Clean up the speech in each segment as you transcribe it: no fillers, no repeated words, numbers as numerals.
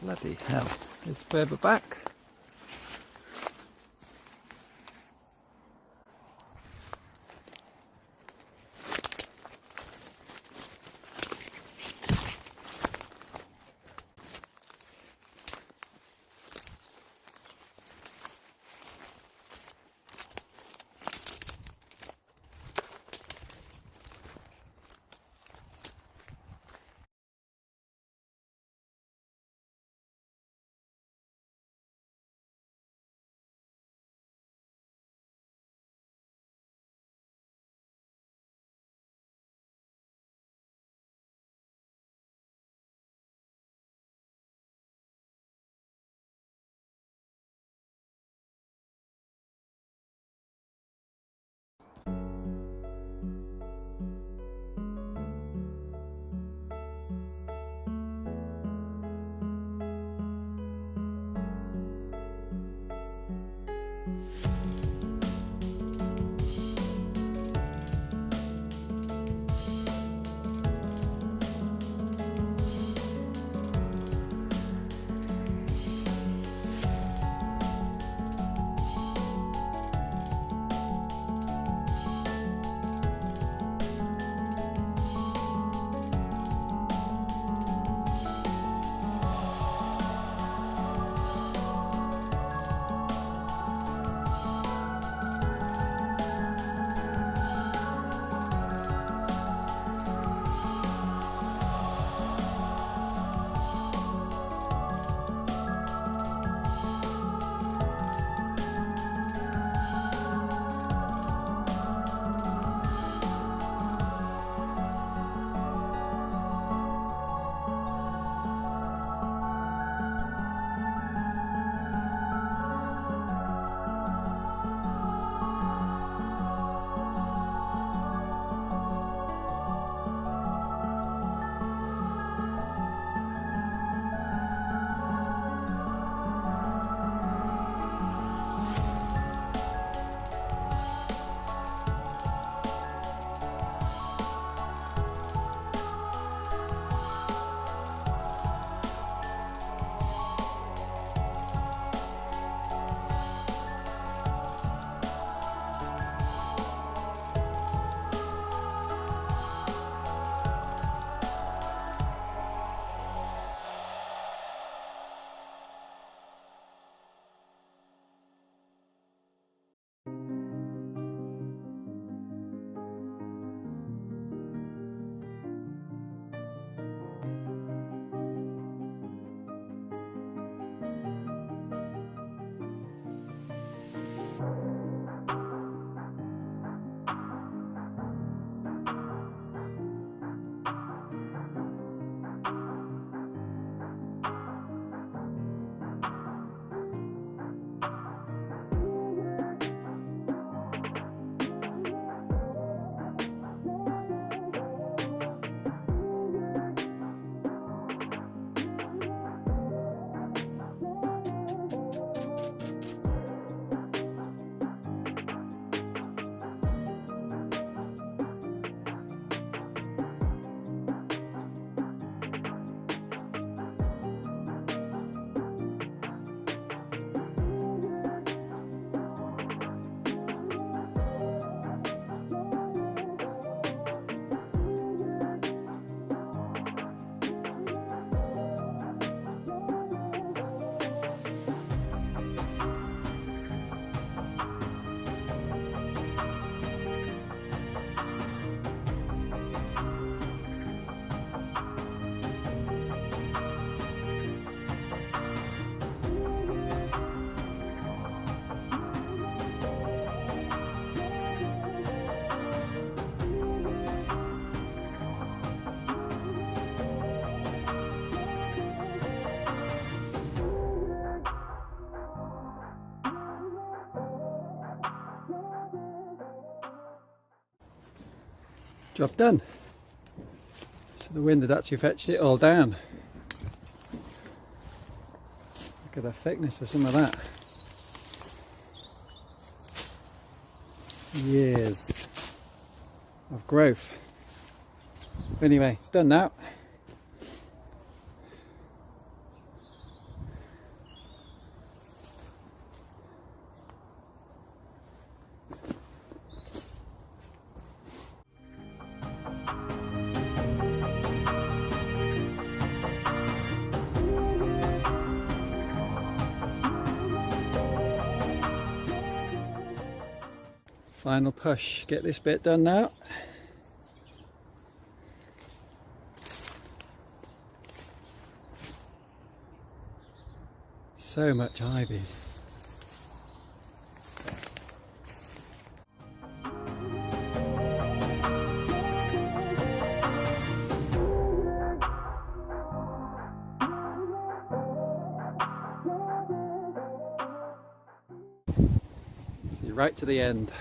Bloody hell, it's further back. Job done. So the wind had actually fetched it all down. Look at the thickness of some of that. Years of growth. Anyway, it's done now. Final push, get this bit done now. So much ivy. See, right to the end.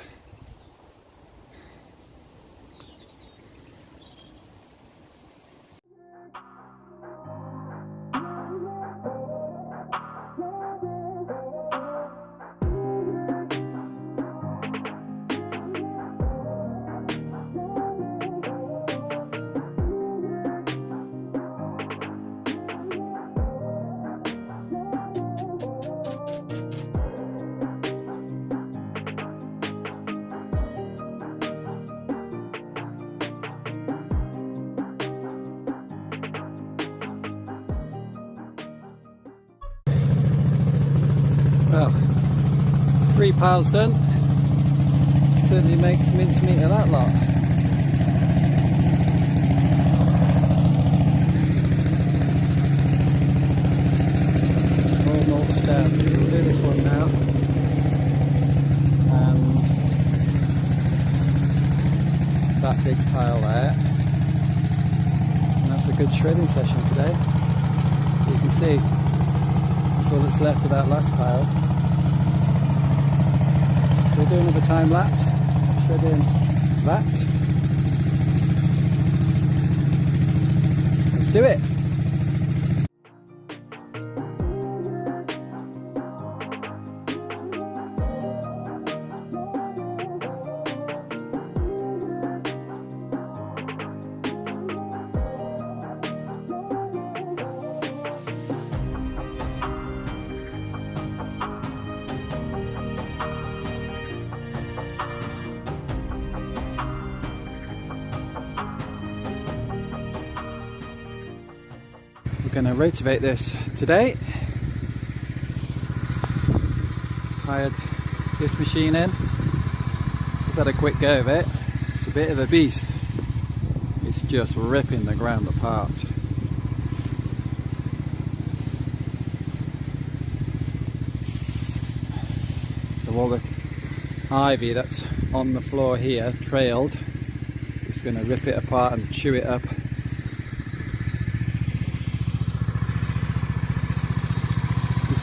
Well, 3 piles done. Certainly makes mincemeat of that lot. All mulched down. We'll do this one now. And that big pile there. And that's a good shredding session today. You can see that's all that's left of that last pile. So we'll do another time lapse, shredding that. Let's do it. We're going to rotivate this today. Hired this machine in. Just had a quick go of it. It's a bit of a beast. It's just ripping the ground apart. So all the ivy that's on the floor here, trailed, just going to rip it apart and chew it up.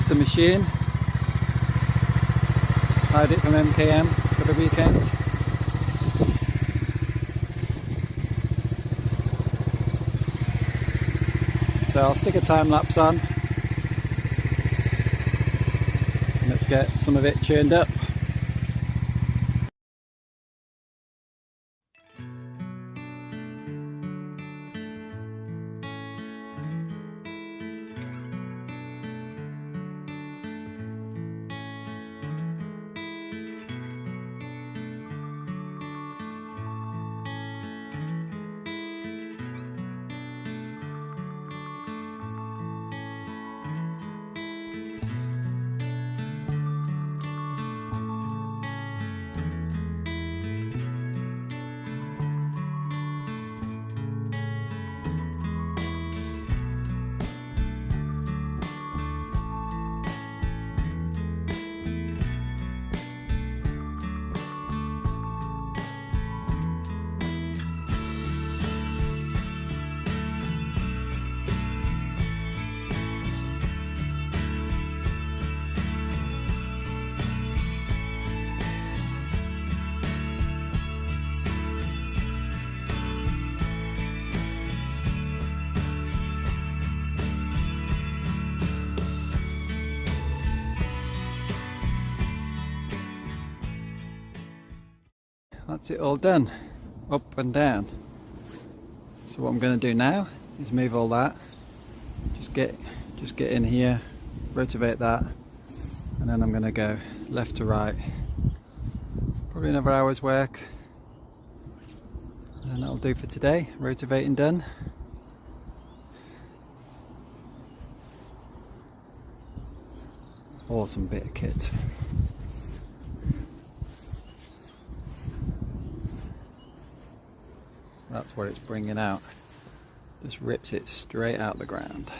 The machine, hired it from MKM for the weekend. So I'll stick a time lapse on. Let's get some of it churned up. That's it all done, up and down. So what I'm going to do now is move all that, just get in here, rotivate that, and then I'm going to go left to right. Probably another hour's work, and that'll do for today. Rotivating done. Awesome bit of kit. That's what it's bringing out. Just rips it straight out the ground.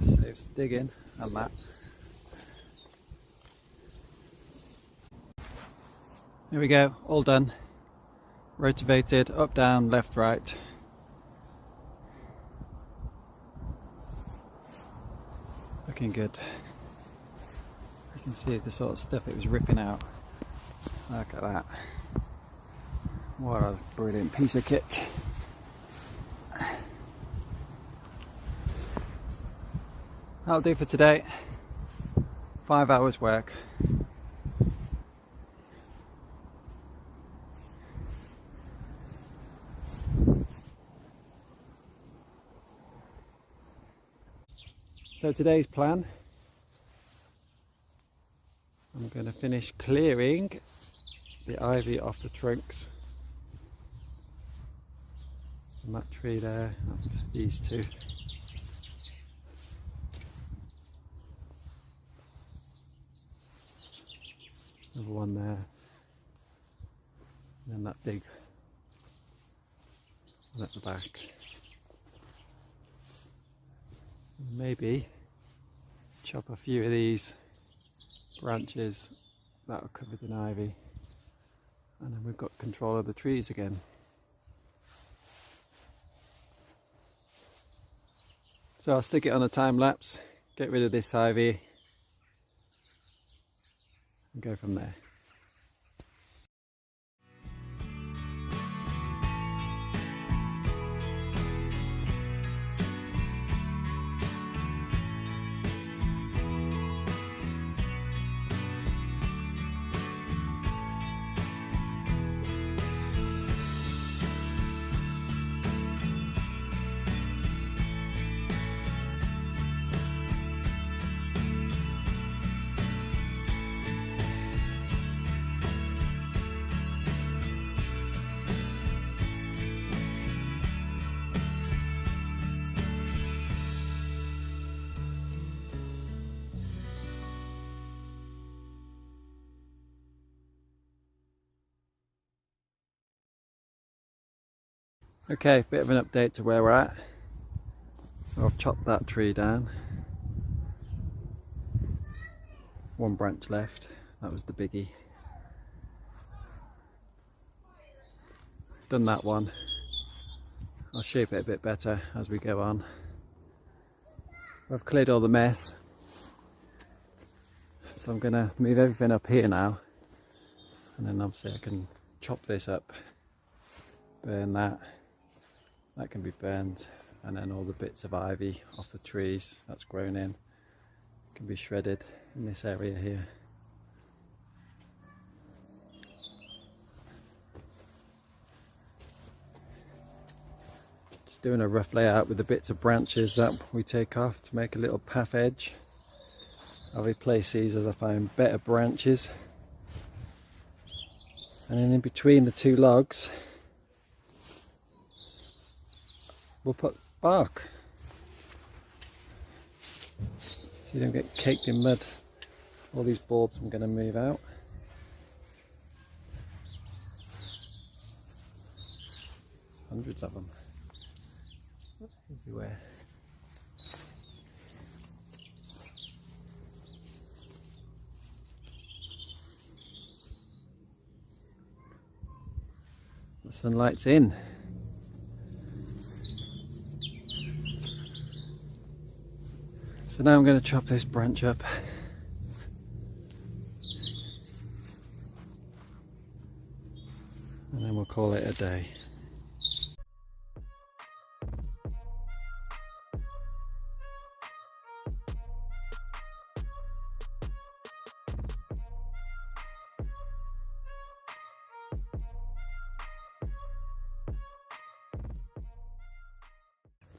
Saves digging and that. Here we go, all done. Rotavated, up, down, left, right. Looking good. You can see the sort of stuff it was ripping out. Look at that. What a brilliant piece of kit. That'll do for today. 5 hours work. So today's plan, I'm going to finish clearing the ivy off the trunks. And that tree there, and these two. Another one there. And then that big one at the back. Maybe chop a few of these branches that are covered in ivy, and then we've got control of the trees again. So I'll stick it on a time lapse, get rid of this ivy and go from there. Okay, bit of an update to where we're at. So I've chopped that tree down. One branch left, that was the biggie. Done that one. I'll shape it a bit better as we go on. I've cleared all the mess. So I'm gonna move everything up here now. And then obviously I can chop this up, burn that. That can be burned, and then all the bits of ivy off the trees that's grown in can be shredded in this area here. Just doing a rough layout with the bits of branches that we take off to make a little path edge. I'll replace these as I find better branches, and then in between the two logs we'll put bark so you don't get caked in mud. All these bulbs I'm going to move out. Hundreds of them everywhere. The sunlight's in. So now I'm going to chop this branch up. And then we'll call it a day.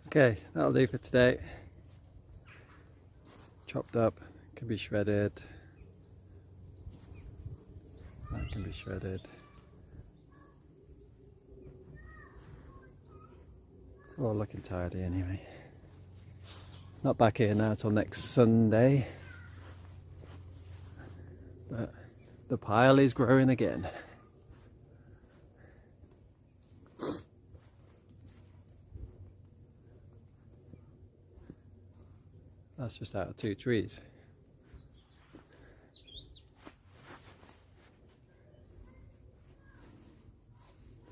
Okay, that'll do for today. Chopped up, can be shredded. That can be shredded. It's all looking tidy anyway. Not back here now till next Sunday, but The pile is growing again. That's just out of 2 trees.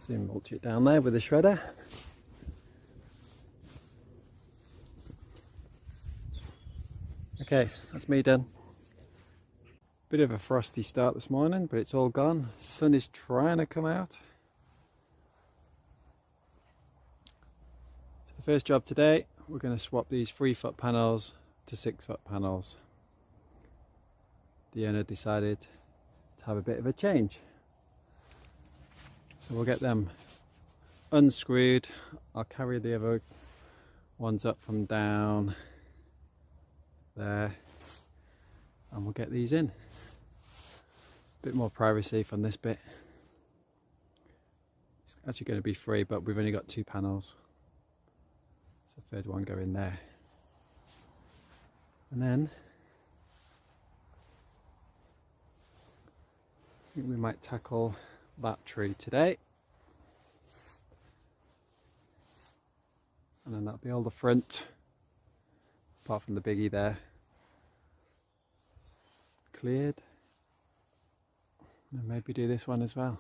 Soon mulch it down there with a shredder. Okay, that's me done. Bit of a frosty start this morning, but it's all gone. Sun is trying to come out. So the first job today, we're going to swap these 3-foot panels to 6-foot panels. The owner decided to have a bit of a change. So we'll get them unscrewed. I'll carry the other ones up from down there and we'll get these in. Bit more privacy from this bit. It's actually going to be 3, but we've only got 2 panels. So the 3rd one go in there. And then I think we might tackle that tree today. And then that'll be all the front, apart from the biggie there, cleared. And maybe do this one as well.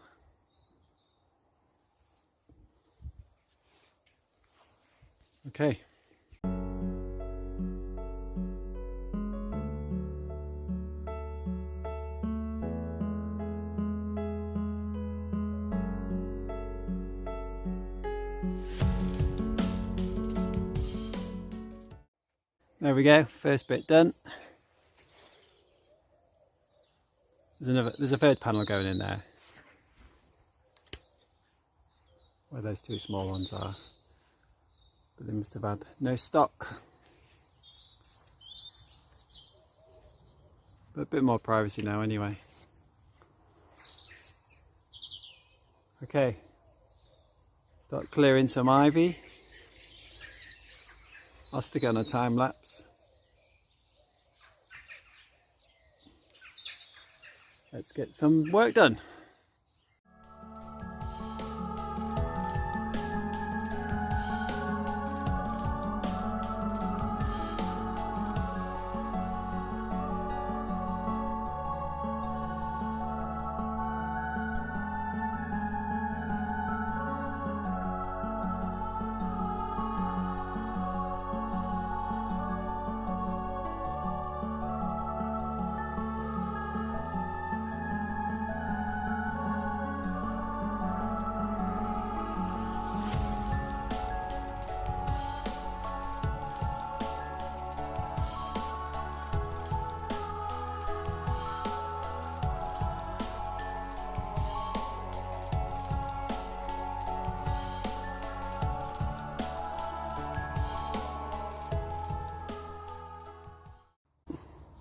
Okay. There we go, first bit done. There's a 3rd panel going in there, where those 2 small ones are, but they must have had no stock. But a bit more privacy now anyway. Okay, start clearing some ivy. I'll stick it on a time lapse. Let's get some work done.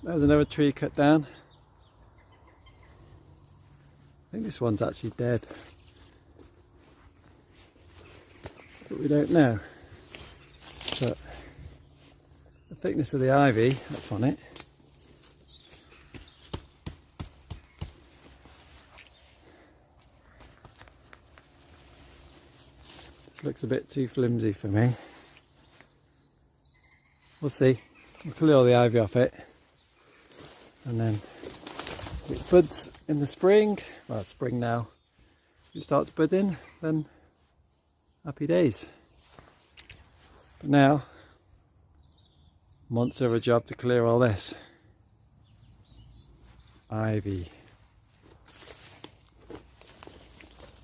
There's another tree cut down. I think this one's actually dead, but we don't know. But the thickness of the ivy that's on it looks a bit too flimsy for me. We'll see. We'll clear all the ivy off it, and then if it buds in the spring, well it's spring now, if it starts budding, then happy days. But now, months of a job to clear all this ivy.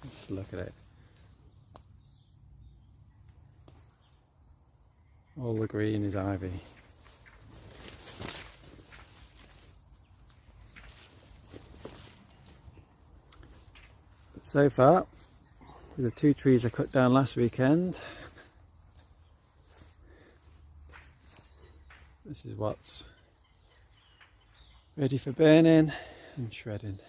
Let's look at it. All the green is ivy. But so far, with the 2 trees I cut down last weekend, this is what's ready for burning and shredding.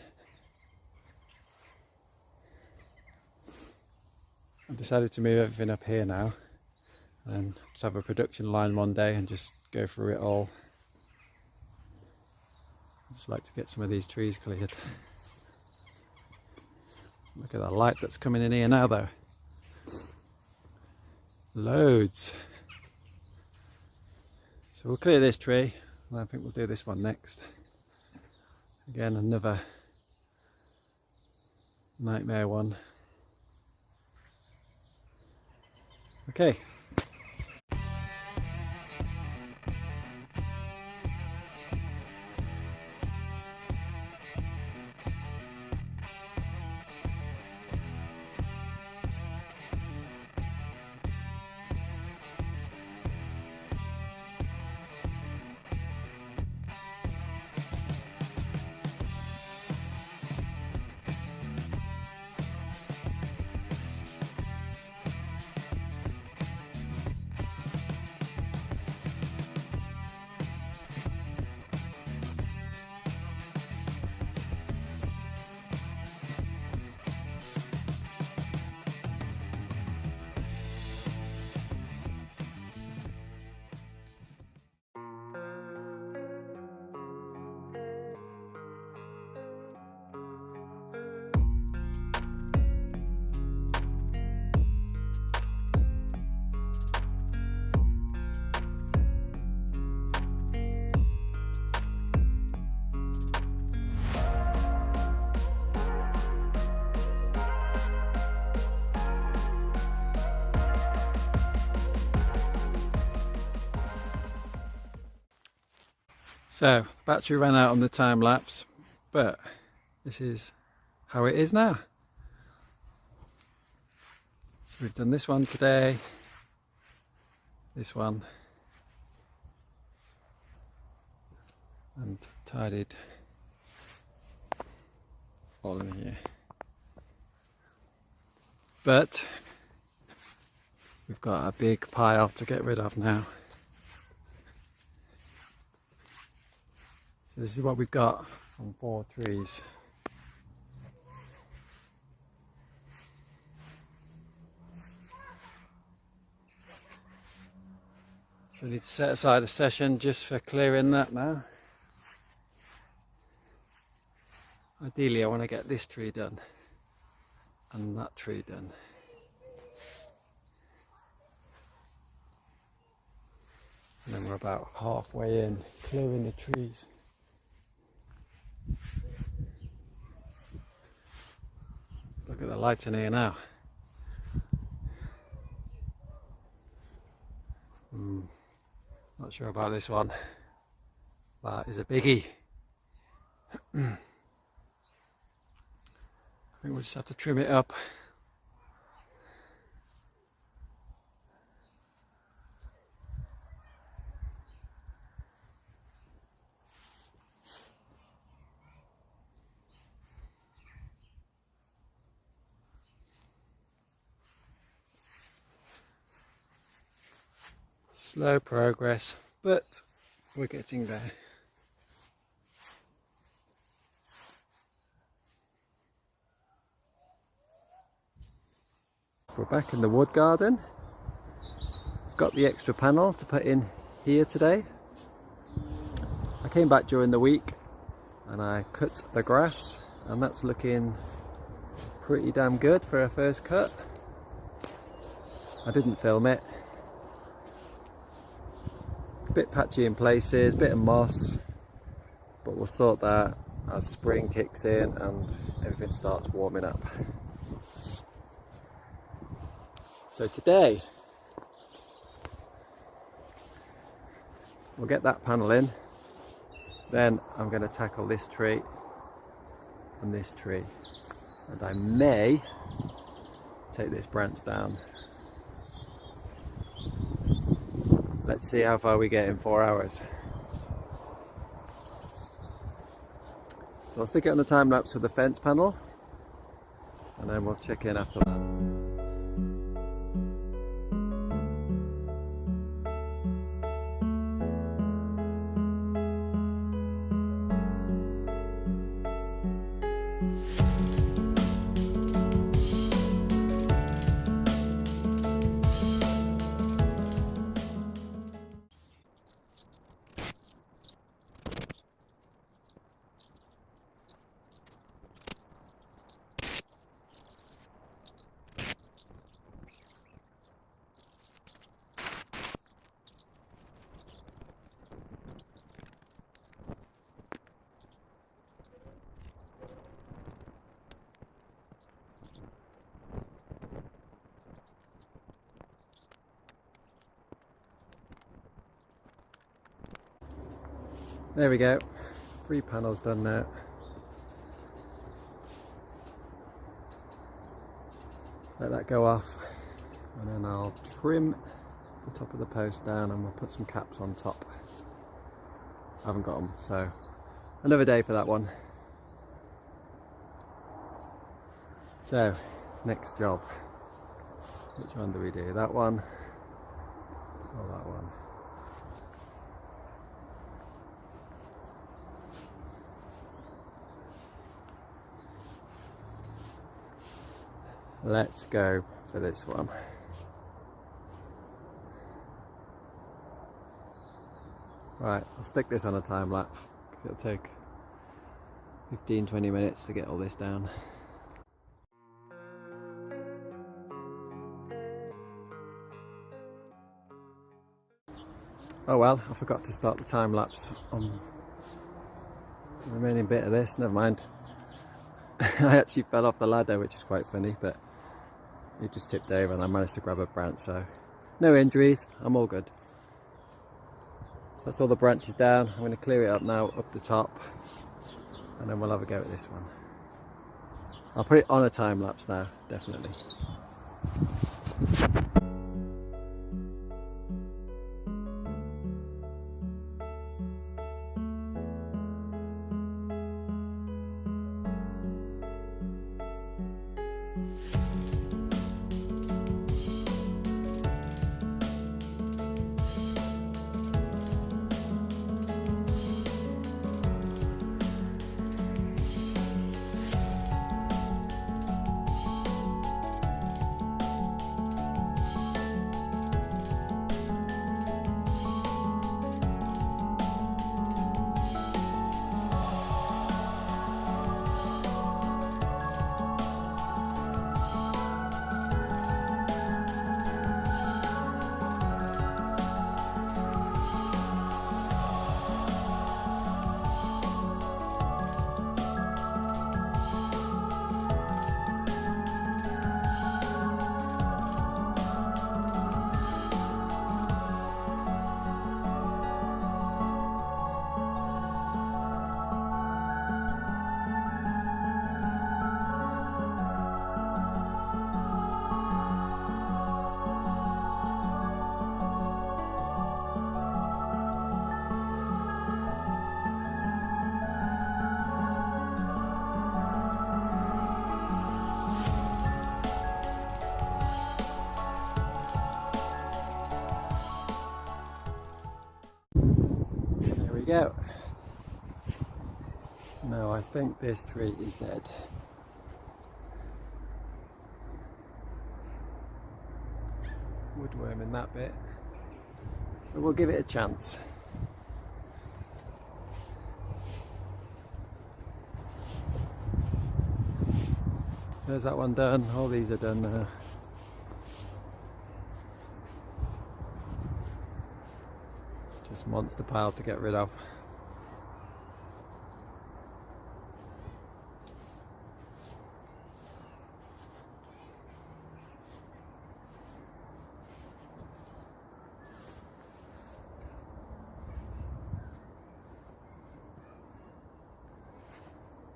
I've decided to move everything up here now and just have a production line one day and just go through it all. I'd just like to get some of these trees cleared. Look at that light that's coming in here now though. Loads. So we'll clear this tree and I think we'll do this one next. Again, another nightmare one. Okay. So, battery ran out on the time lapse, but this is how it is now. So we've done this one today, this one, and tidied all in here. But we've got a big pile to get rid of now. So this is what we've got from 4 trees. So we need to set aside a session just for clearing that now. Ideally I want to get this tree done and that tree done. And then we're about halfway in clearing the trees. Look at the lights in here now. Not sure about this one. That is a biggie. I think we'll just have to trim it up. Slow progress, but we're getting there. We're back in the wood garden. Got the extra panel to put in here today. I came back during the week and I cut the grass, and that's looking pretty damn good for a first cut. I didn't film it. A bit patchy in places, bit of moss, but we'll sort that as spring kicks in and everything starts warming up. So today we'll get that panel in, then I'm going to tackle this tree and this tree, and I may take this branch down. Let's see how far we get in 4 hours. So I'll stick it on the time lapse for the fence panel and then we'll check in after that. There we go, 3 panels done now. Let that go off, and then I'll trim the top of the post down and we'll put some caps on top. I haven't got them, so another day for that one. So, next job. Which one do we do? That one or that one? Let's go for this one. Right, I'll stick this on a time lapse because it'll take 15-20 minutes to get all this down. Oh well, I forgot to start the time lapse on the remaining bit of this. Never mind. I actually fell off the ladder, which is quite funny, but it just tipped over and I managed to grab a branch, so no injuries, I'm all good. That's all the branches down. I'm going to clear it up now, up the top, and then we'll have a go at this one. I'll put it on a time lapse now, definitely. Go. No, I think this tree is dead. Woodworm in that bit, but we'll give it a chance. There's that one done, all these are done now. Just monster pile to get rid of.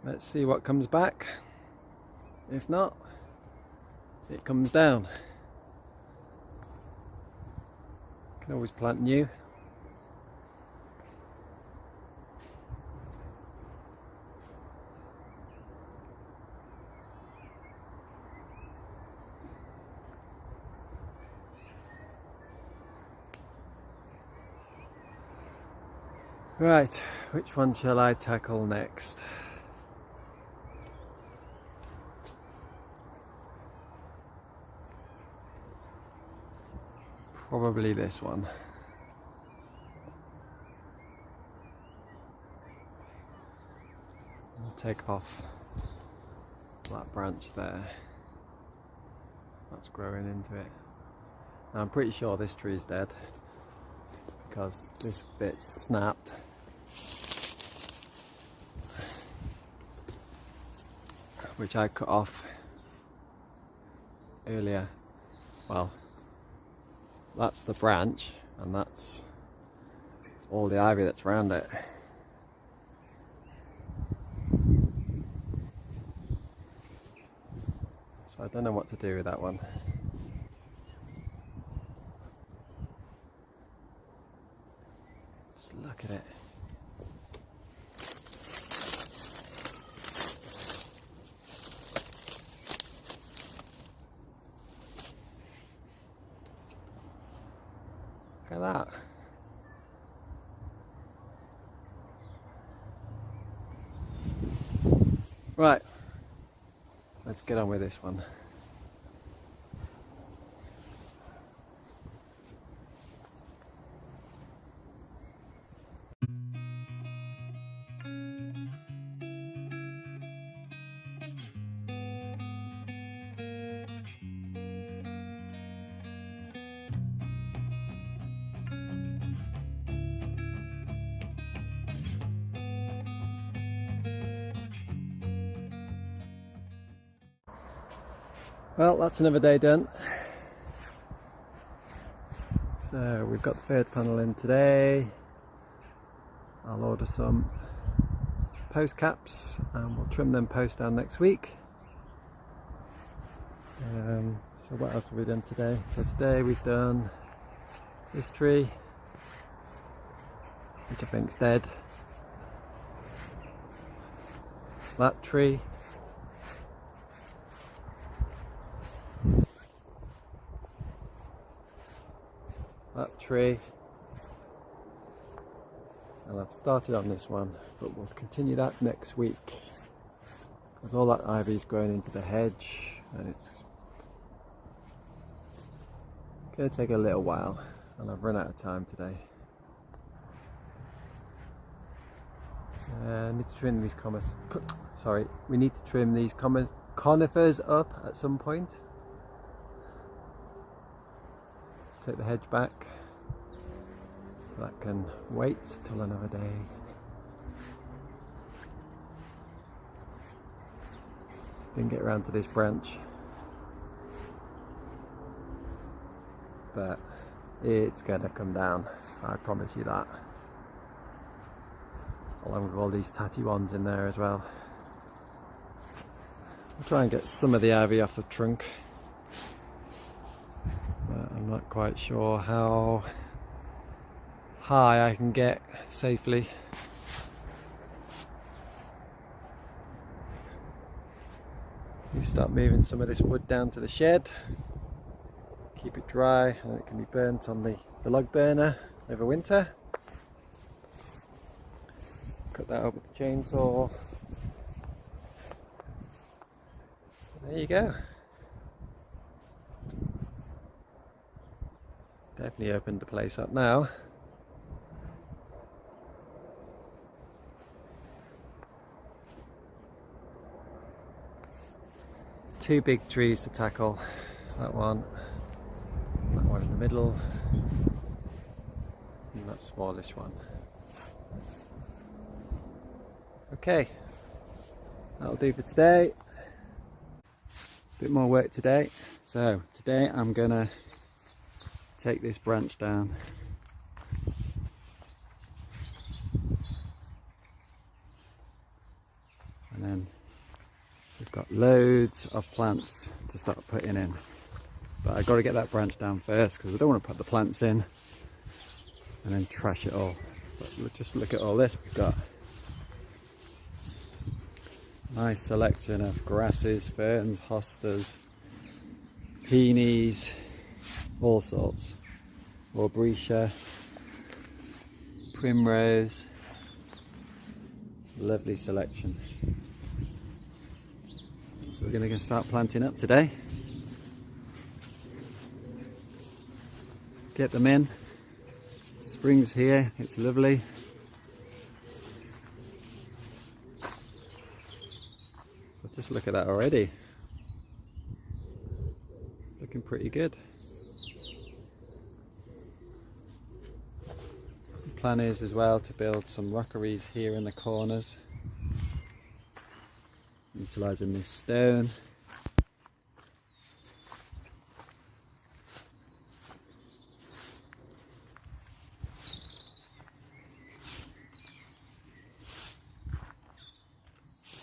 Let's see what comes back. If not, it comes down. Can always plant new. Right, which one shall I tackle next? Probably this one. I'll take off that branch there. That's growing into it. Now, I'm pretty sure this tree is dead because this bit's snapped. Which I cut off earlier. Well, that's the branch and that's all the ivy that's around it. I don't know what to do with that one. Just look at it. Look at that. Right, let's get on with this one. Well, that's another day done. So we've got the third panel in today. I'll order some post caps and we'll trim them post down next week. So what else have we done today? So today we've done this tree, which I think's dead. That tree. That tree. And I've started on this one, but we'll continue that next week because all that ivy's growing into the hedge and it's going to take a little while, and I've run out of time today. I need to trim these we need to trim these conifers up at some point. Take the hedge back. That can wait till another day. Didn't get around to this branch, but it's gonna come down, I promise you that. Along with all these tatty ones in there as well. I'll try and get some of the ivy off the trunk, but I'm not quite sure how high I can get safely. You start moving some of this wood down to the shed, keep it dry, and it can be burnt on the log burner over winter. Cut that up with the chainsaw. There you go. Definitely opened the place up now. Two big trees to tackle. That one in the middle, and that smallish one. Okay, that'll do for today. Bit more work today. So today I'm gonna take this branch down. And then we've got loads of plants to start putting in. But I've got to get that branch down first because I don't want to put the plants in and then trash it all. But just look at all this. We've got a nice selection of grasses, ferns, hostas, peonies, all sorts. Aubrietia, primrose, lovely selection. So we're going to start planting up today. Get them in. Spring's here, it's lovely. But just look at that already. Looking pretty good. The plan is as well to build some rockeries here in the corners, utilising this stone.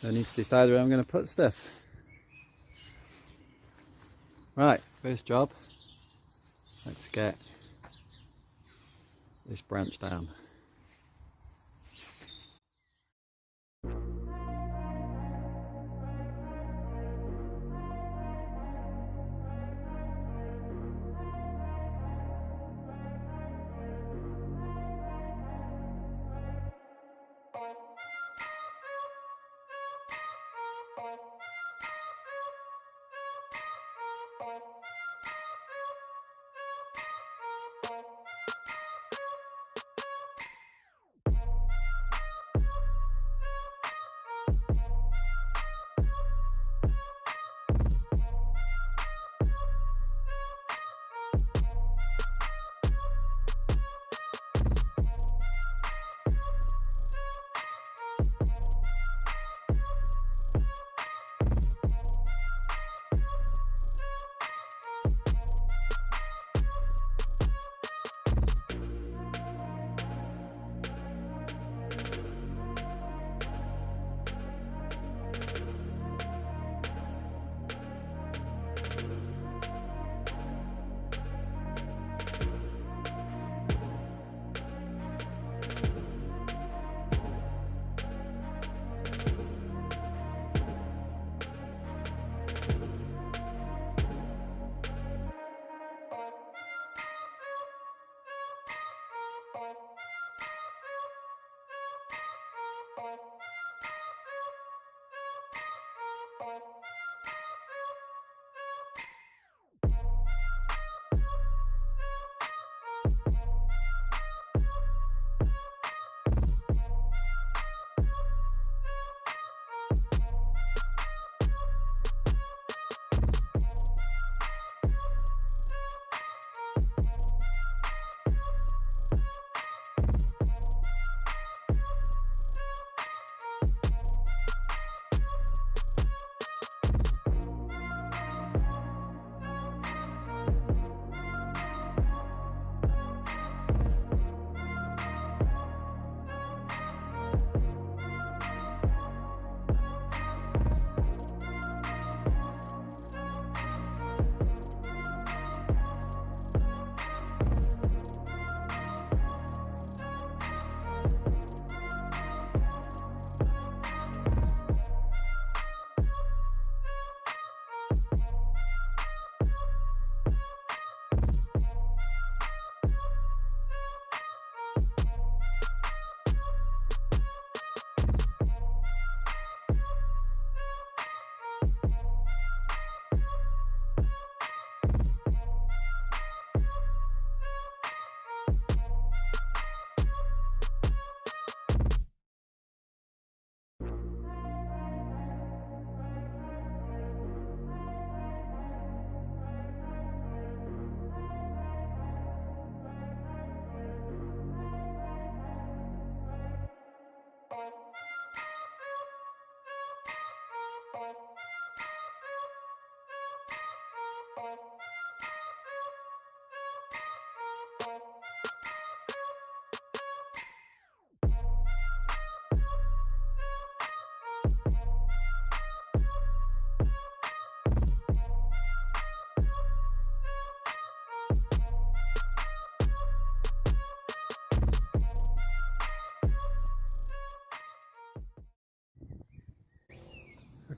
So I need to decide where I'm going to put stuff. Right, first job. Let's get this branch down.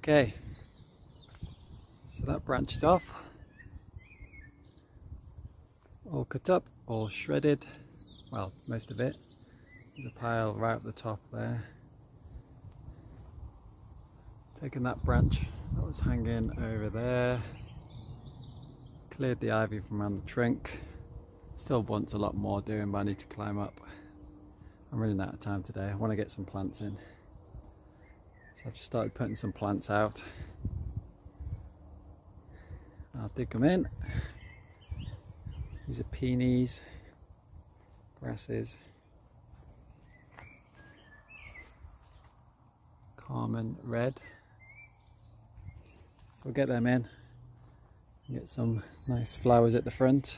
Okay, so that branch is off, all cut up, all shredded, well, most of it. There's a pile right at the top there. Taking that branch that was hanging over there, cleared the ivy from around the trunk. Still wants a lot more doing, but I need to climb up. I'm running out of time today. I want to get some plants in. So I've just started putting some plants out. I'll dig them in. These are peonies, grasses, Carmen red. So we'll get them in. Get some nice flowers at the front.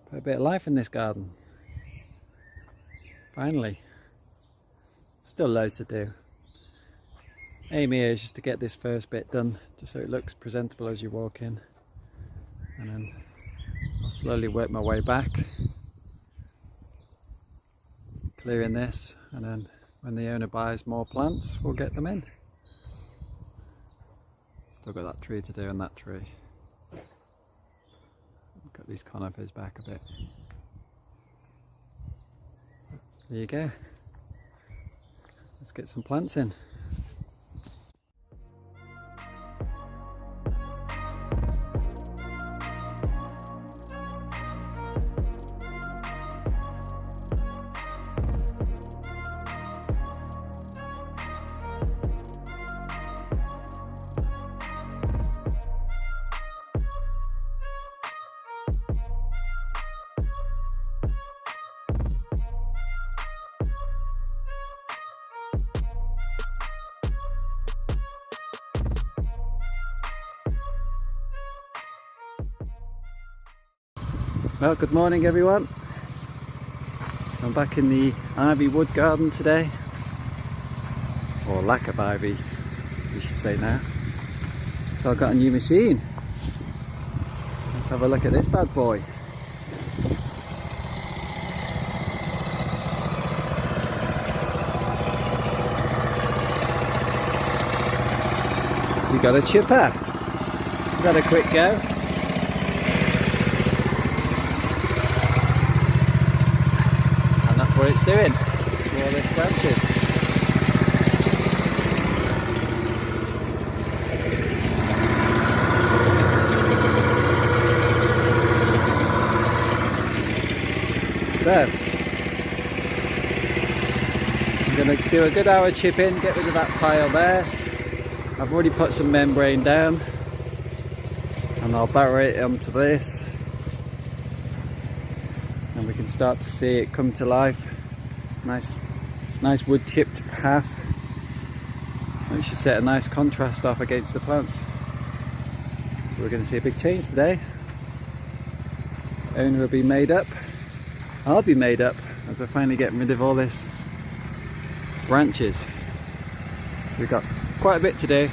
Put a bit of life in this garden. Finally. Still loads to do. Aim here is just to get this first bit done just so it looks presentable as you walk in, and then I'll slowly work my way back, clearing this, and then when the owner buys more plants, we'll get them in. Still got that tree to do and that tree. Got these conifers back a bit. There you go. Let's get some plants in. Well, good morning everyone. So I'm back in the ivy wood garden today, or lack of ivy we should say now. So I've got a new machine. Let's have a look at this bad boy. We got a chipper. Is that a quick go? What it's doing, all these branches. So I'm going to do a good hour chipping, get rid of that pile there. I've already put some membrane down and I'll barrow it onto this, and we can start to see it come to life. Nice wood chipped path. It should set a nice contrast off against the plants. So we're going to see a big change today. Owner will be made up. I'll be made up as we're finally getting rid of all this branches. So we've got quite a bit to do.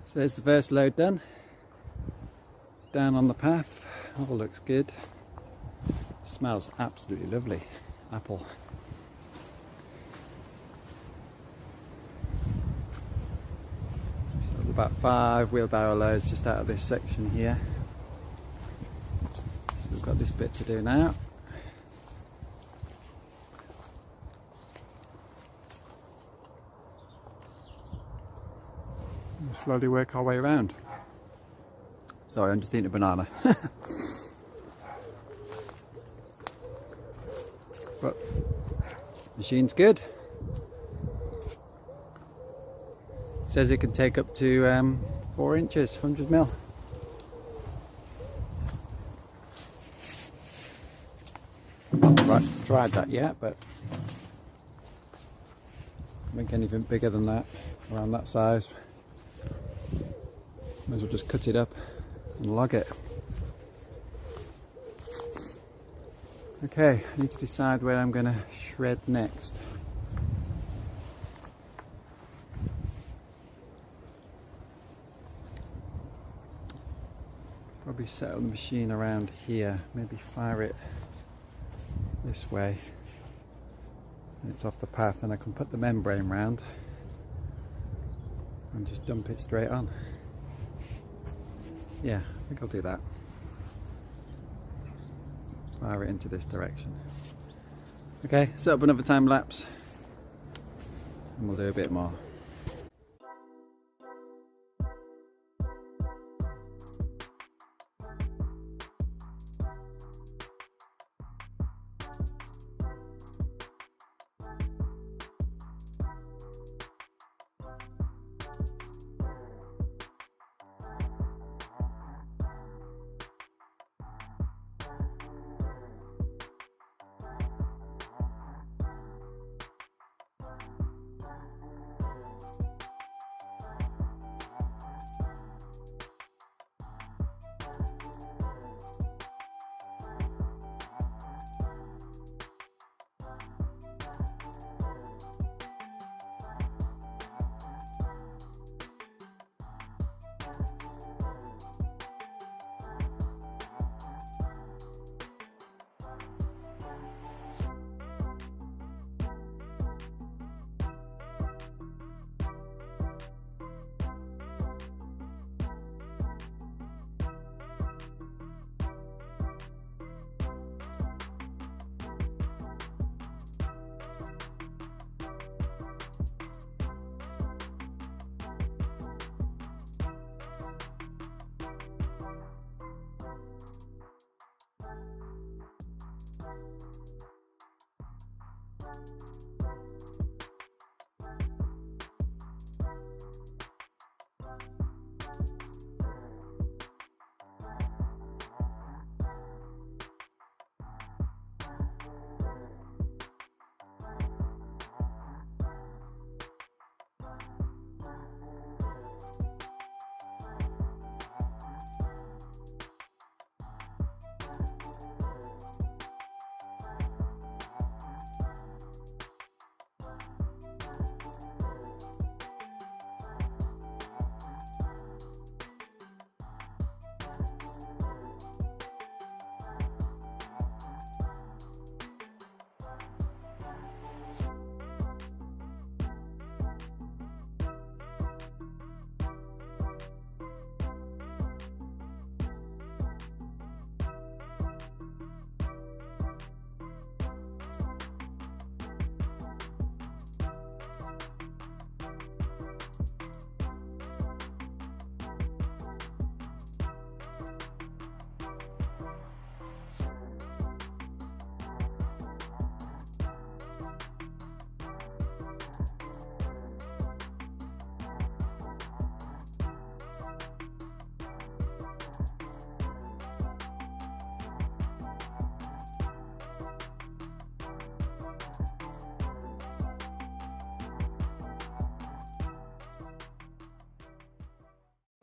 So there's the first load done. Down on the path, all looks good. Smells absolutely lovely, apple. So there's about 5 wheelbarrow loads just out of this section here. So we've got this bit to do now. Slowly work our way around. Sorry, I'm just eating a banana. But machine's good. Says it can take up to 4 inches, 100 mil. Not tried that yet, but I think anything bigger than that, around that size, might as well just cut it up and log it. Okay, I need to decide where I'm going to shred next. Probably settle the machine around here, maybe fire it this way. And it's off the path and I can put the membrane round. and just dump it straight on. Yeah, I think I'll do that. Fire it into this direction. Okay, set up another time lapse and we'll do a bit more.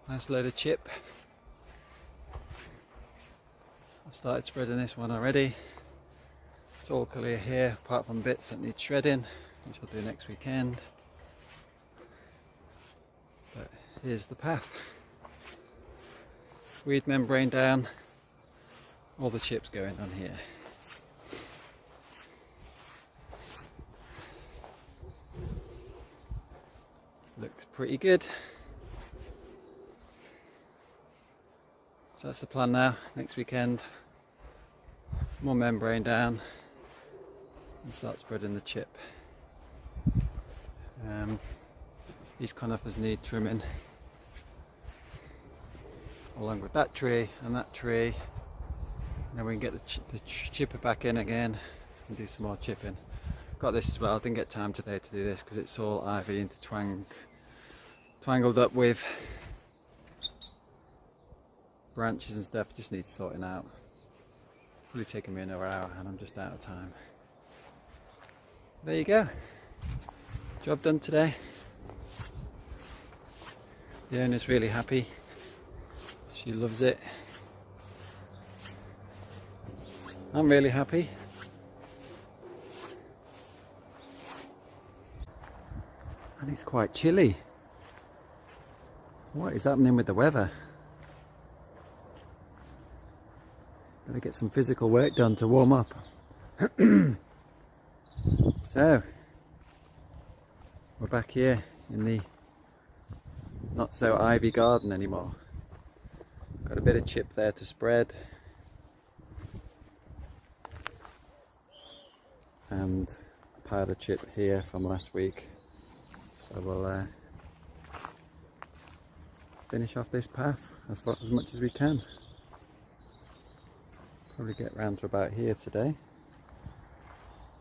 Nice load of chip. I've started spreading this one already. It's all clear here, apart from bits that need shredding, which I'll do next weekend. But here's the path. Weed membrane down, all the chips going on here. Looks pretty good. So that's the plan now. Next weekend, more membrane down and start spreading the chip. These conifers need trimming, along with that tree and that tree. And then we can get the chipper back in again and do some more chipping. Got this as well. Didn't get time today to do this because it's all ivy tangled up with branches and stuff. Just needs sorting out. Probably taking me another hour and I'm just out of time. There you go. Job done today. The owner's really happy. She loves it. I'm really happy. And it's quite chilly. What is happening with the weather? Better get some physical work done to warm up. So, we're back here in the not so ivy garden anymore. Got a bit of chip there to spread, and a pile of chip here from last week. So we'll finish off this path as much as we can. Probably get round to about here today.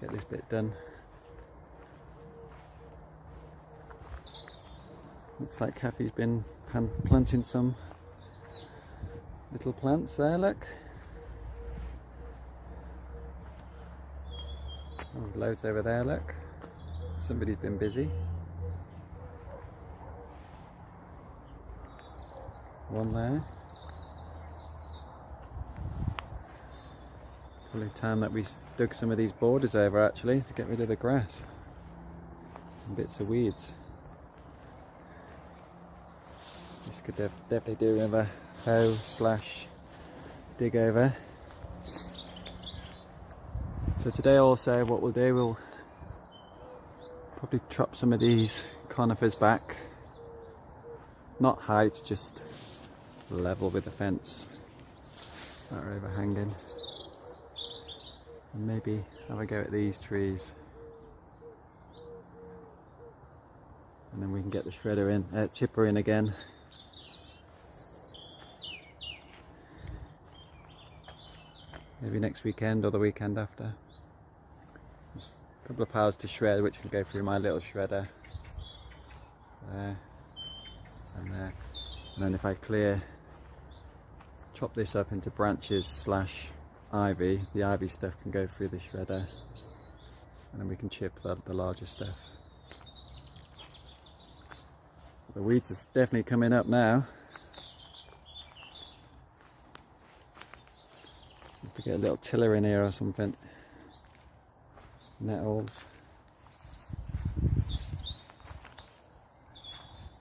Get this bit done. Looks like Kathy's been planting some little plants there, look. Oh, loads over there, look. Somebody's been busy. One there. Probably time that we dug some of these borders over actually to get rid of the grass and bits of weeds. This could definitely do with a hoe / dig over. So today also what we'll do, we'll probably chop some of these conifers back. Not height, just level with the fence that are overhanging. And maybe have a go at these trees. And then we can get the shredder in, chipper in again. Maybe next weekend or the weekend after. There's a couple of piles to shred, which can go through my little shredder. There and there. And then if I chop this up into branches / ivy, the ivy stuff can go through the shredder. And then we can chip the larger stuff. The weeds are definitely coming up now. Have to get a little tiller in here or something. Nettles.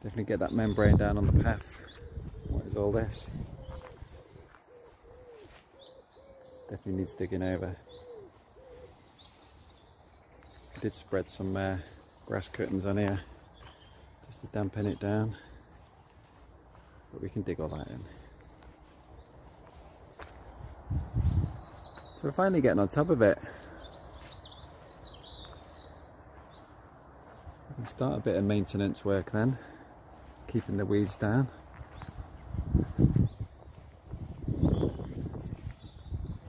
Definitely get that membrane down on the path. What is all this? Definitely needs digging over. I did spread some grass curtains on here just to dampen it down, but we can dig all that in. So we're finally getting on top of it. We can start a bit of maintenance work then, keeping the weeds down.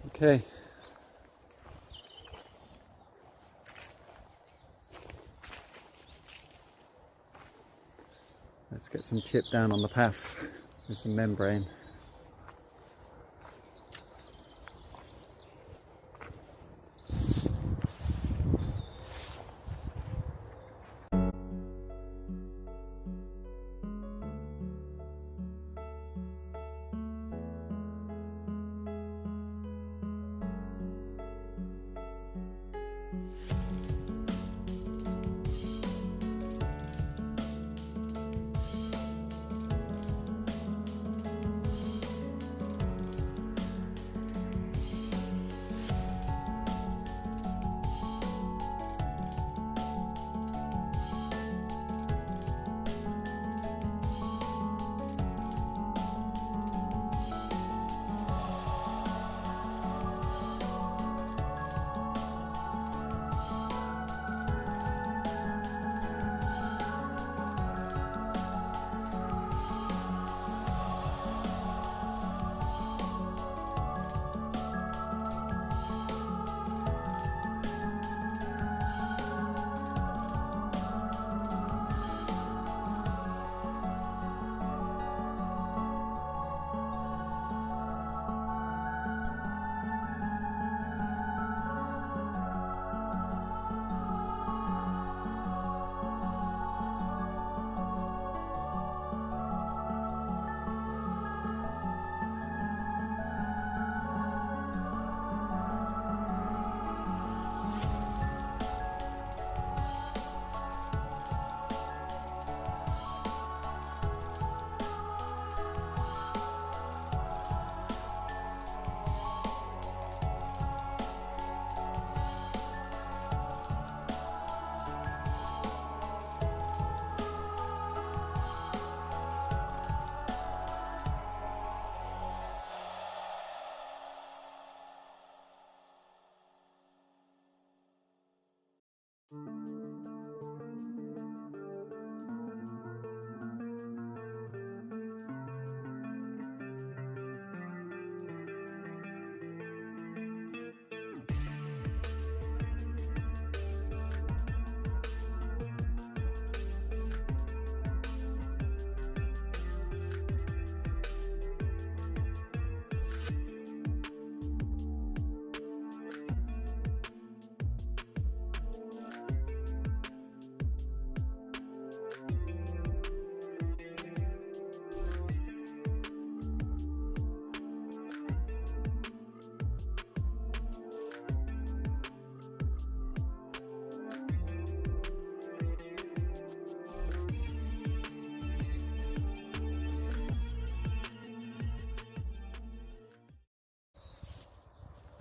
Okay. Let's get some chip down on the path with some membrane.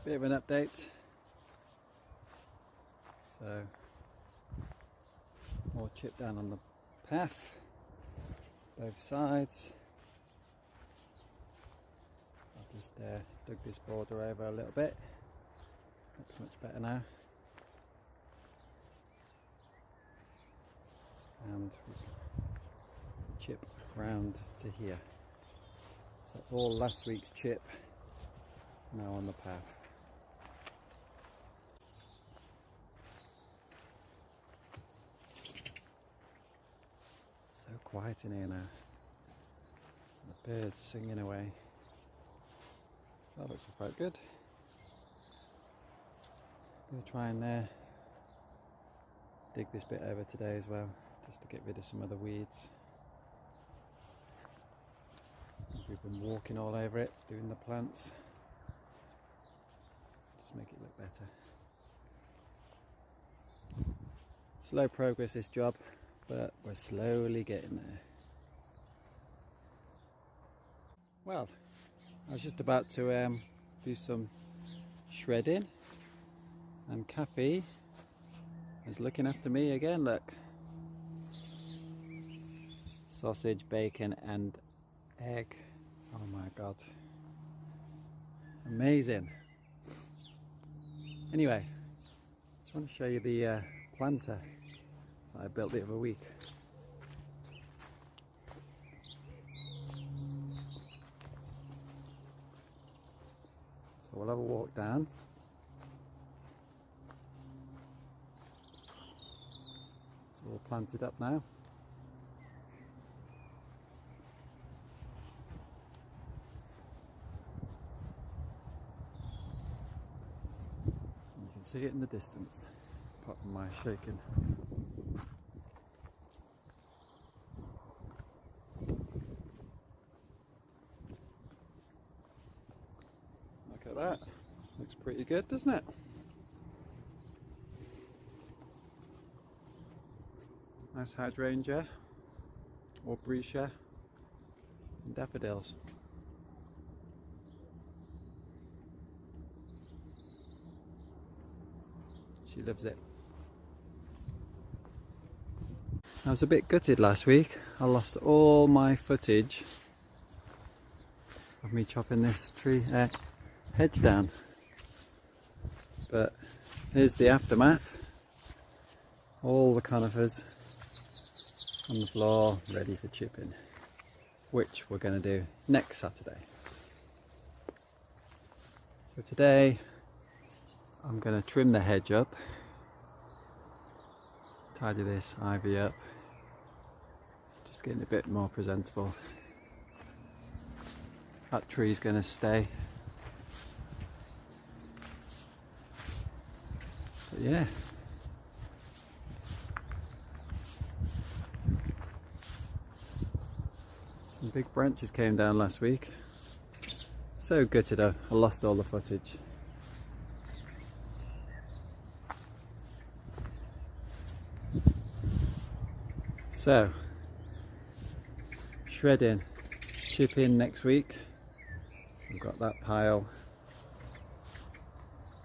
bit of an update. So more chip down on the path, both sides. I've just dug this border over a little bit. Looks much better now. And chip round to here. So that's all last week's chip now on the path. So quiet in here now. The birds singing away. That looks quite good. I'm going to try and dig this bit over today as well, just to get rid of some of the weeds. We've been walking all over it, doing the plants. Just make it look better. Slow progress this job, but we're slowly getting there. Well, I was just about to do some shredding, and Kathy is looking after me again. Look, sausage, bacon and egg. Oh my god, amazing. Anyway, just want to show you the planter that I built the other week. So we'll have a walk down. It's all planted up now. You can see it in the distance, apart from my shaking. Look at that. Looks pretty good, doesn't it? Nice hydrangea, aubrietia and daffodils. She loves it. I was a bit gutted last week. I lost all my footage of me chopping this tree hedge down. But here's the aftermath. All the conifers on the floor ready for chipping, which we're going to do next Saturday. So today I'm going to trim the hedge up, tidy this ivy up, just getting a bit more presentable. That tree's going to stay. But yeah. Some big branches came down last week. So gutted I lost all the footage. So, shredding, chipping next week. We've got that pile,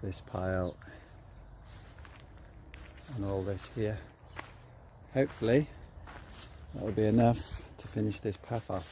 this pile, and all this here. Hopefully that will be enough to finish this path off.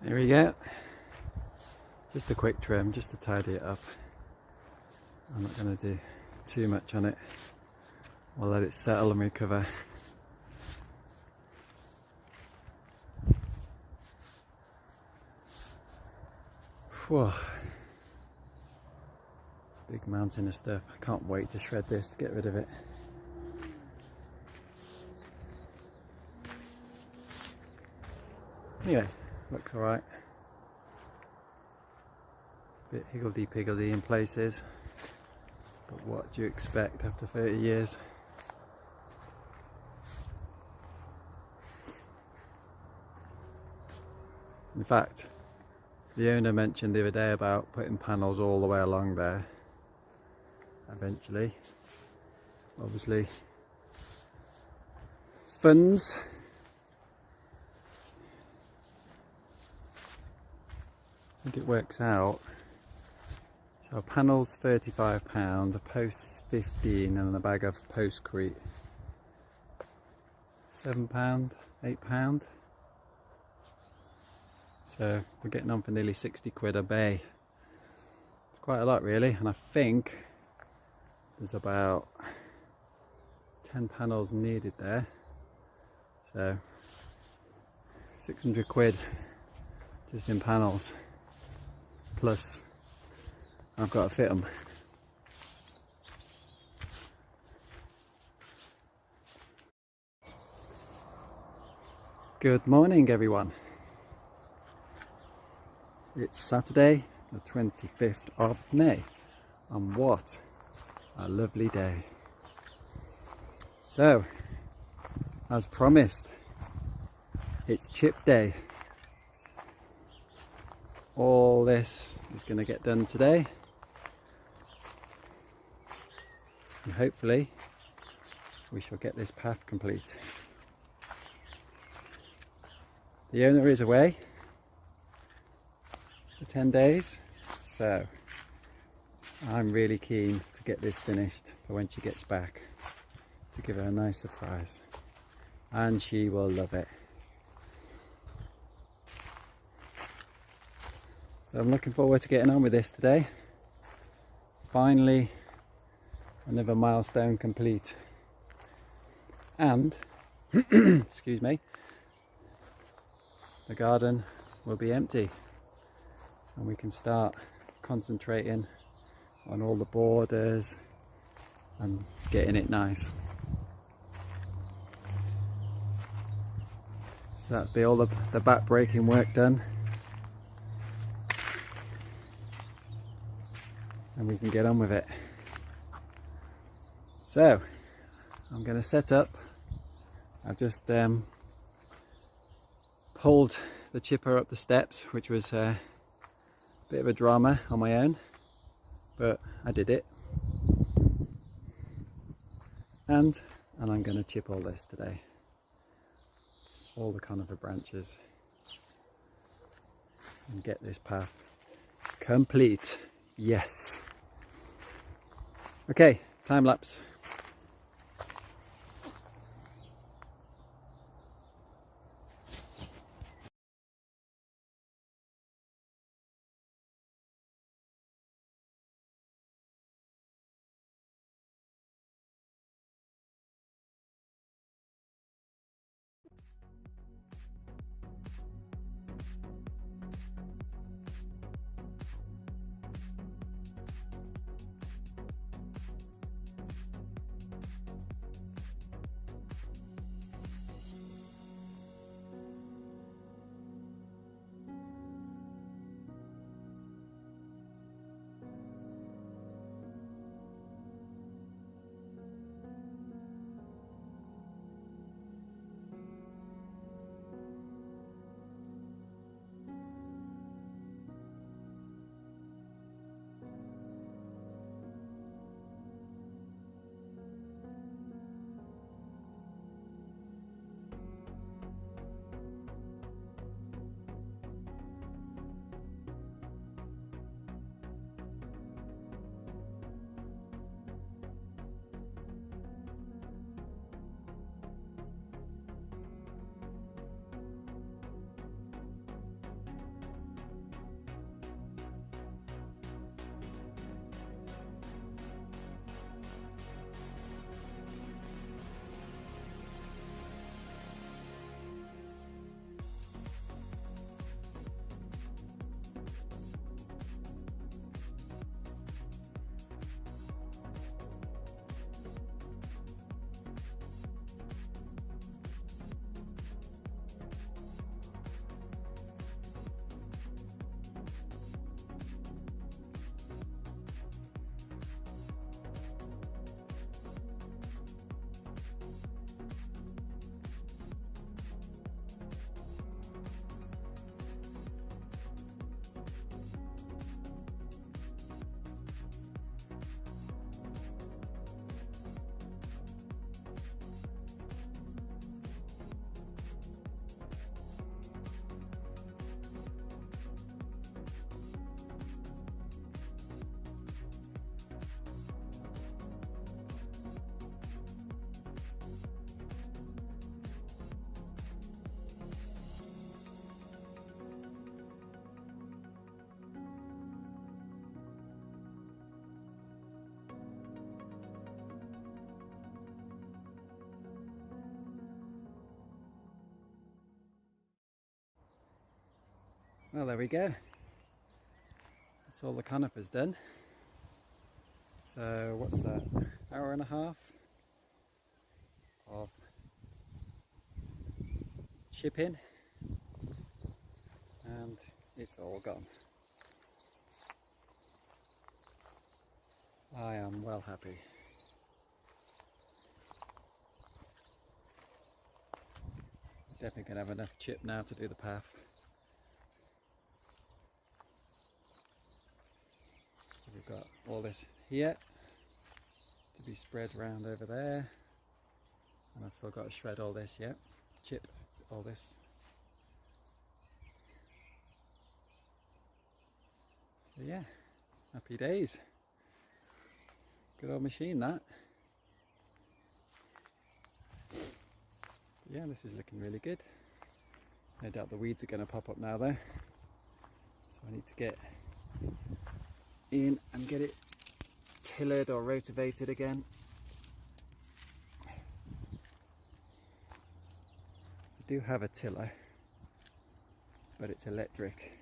There we go. Just a quick trim, just to tidy it up. I'm not going to do too much on it. We'll let it settle and recover. Whew. Big mountain of stuff. I can't wait to shred this to get rid of it. Anyway, looks alright. Bit higgledy-piggledy in places, but what do you expect after 30 years? In fact, the owner mentioned the other day about putting panels all the way along there eventually. Obviously, funds. I think it works out. So a panel's £35, a post is 15, and a bag of postcrete £7, £8. So we're getting on for nearly 60 quid a bay. It's quite a lot really, and I think there's about 10 panels needed there. So 600 quid just in panels. Plus I've got to fit them. Good morning everyone. It's Saturday the 25th of May, and what a lovely day. So, as promised, it's chip day. All this is going to get done today, and hopefully we shall get this path complete. The owner is away for 10 days, so I'm really keen to get this finished for when she gets back, to give her a nice surprise, and she will love it. So I'm looking forward to getting on with this today. Finally, another milestone complete. And, excuse me, the garden will be empty. And we can start concentrating on all the borders and getting it nice. So that'll be all the back breaking work done. And we can get on with it. So I'm going to set up. I've just pulled the chipper up the steps, which was a bit of a drama on my own, but I did it. And I'm going to chip all this today, all the conifer branches, and get this path complete. Yes. Okay, time lapse. Well, there we go. That's all the conifers done. So what's that? Hour and a half of chipping, and it's all gone. I am well happy. Definitely gonna have enough chip now to do the path. So we've got all this here to be spread around over there, and I've still got to shred all this, yeah, chip all this. So yeah, happy days. Good old machine that. Yeah, this is looking really good. No doubt the weeds are going to pop up now though, so I need to get in and get it tillered or rotavated again. I do have a tiller, but it's electric,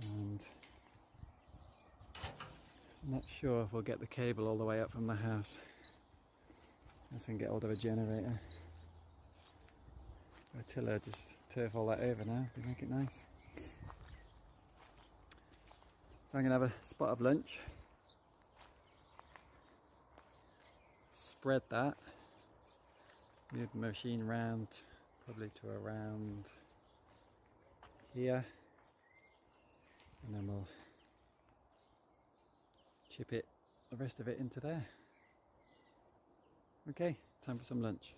and I'm not sure if we'll get the cable all the way up from the house. I can get hold of a generator. A tiller, just turf all that over now to make it nice. So I'm going to have a spot of lunch, spread that, move the machine round probably to around here, and then we'll chip it, the rest of it, into there. Okay, time for some lunch.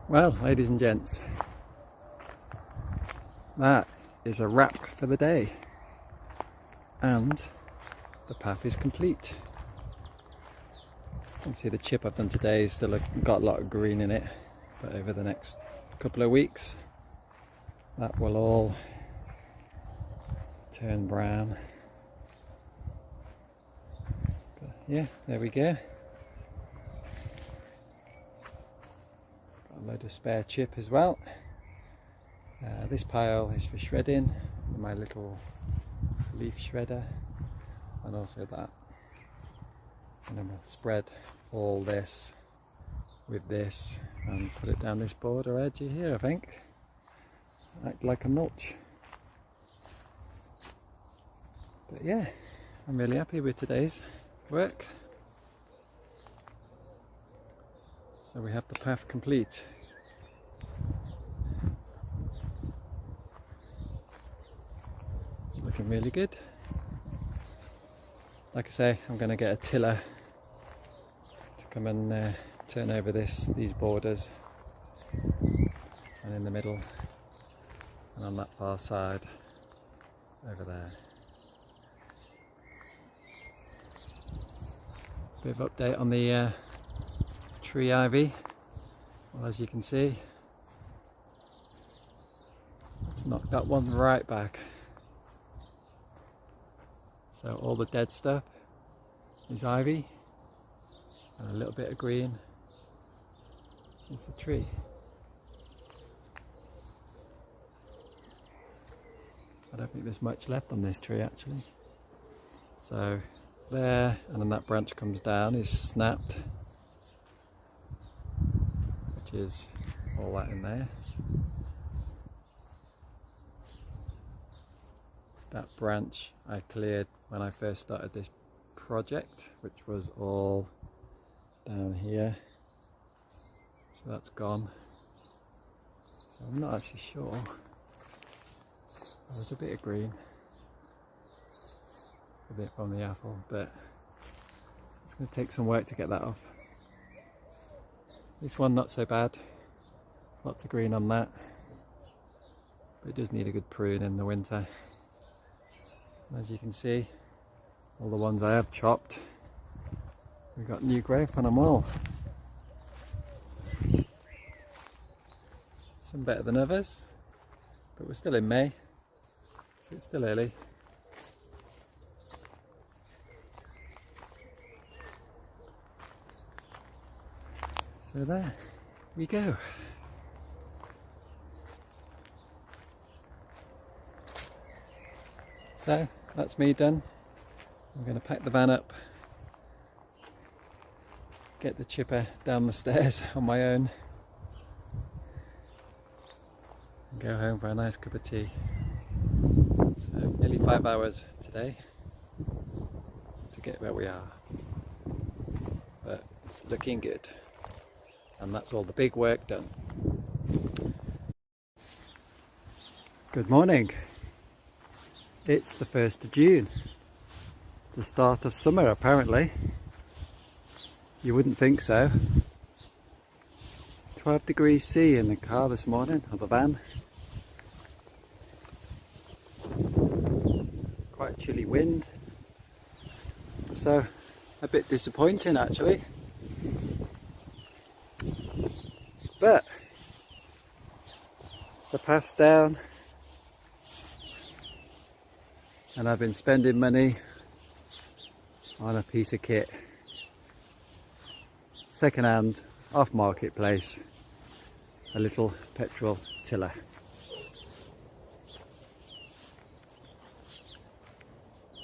Well, ladies and gents, that is a wrap for the day, and the path is complete. Obviously the chip I've done today is still got a lot of green in it, but over the next couple of weeks that will all turn brown. But yeah, there we go. Got a load of spare chip as well. This pile is for shredding, my little leaf shredder, and also that. And then we'll spread all this with this and put it down this border edge here, I think. Act like a mulch. But yeah, I'm really happy with today's work. So we have the path complete. It's looking really good. Like I say, I'm going to get a tiller to come and turn over these borders, and in the middle and on that far side over there. Bit of update on the tree ivy. Well, as you can see, let's knock that one right back. So all the dead stuff is ivy, and a little bit of green is the tree. I don't think there's much left on this tree actually. So there, and then that branch comes down, is snapped, which is all that in there. That branch I cleared when I first started this project, which was all down here, so that's gone. So I'm not actually sure. There's a bit of green, a bit from the apple, but it's going to take some work to get that off. This one not so bad, lots of green on that, but it does need a good prune in the winter. As you can see, all the ones I have chopped, we've got new growth on them all. Some better than others, but we're still in May, so it's still early. So there we go. So that's me done. I'm going to pack the van up, get the chipper down the stairs on my own, and go home for a nice cup of tea. So nearly 5 hours today to get where we are, but it's looking good, and that's all the big work done. Good morning. It's the 1st of June, the start of summer apparently. You wouldn't think so. 12 degrees C in the car this morning, or the van. Quite a chilly wind. So, a bit disappointing actually. But, the path's down. And I've been spending money on a piece of kit, second hand, off marketplace, a little petrol tiller.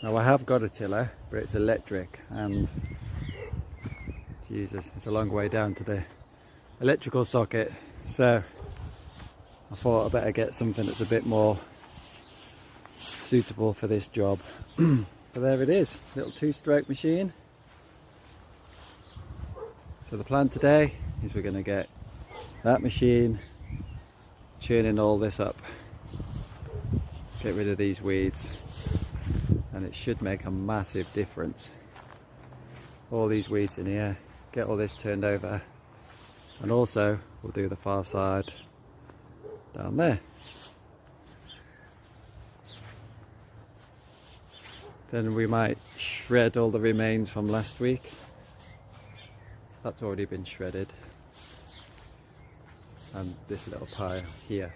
Now I have got a tiller, but it's electric, and Jesus, it's a long way down to the electrical socket, so I thought I better get something that's a bit more suitable for this job. But there it is, little 2-stroke machine. So the plan today is we're going to get that machine churning all this up, get rid of these weeds, and it should make a massive difference. All these weeds in here, get all this turned over, and also we'll do the far side down there. Then we might shred all the remains from last week That's already been shredded. And this little pile here.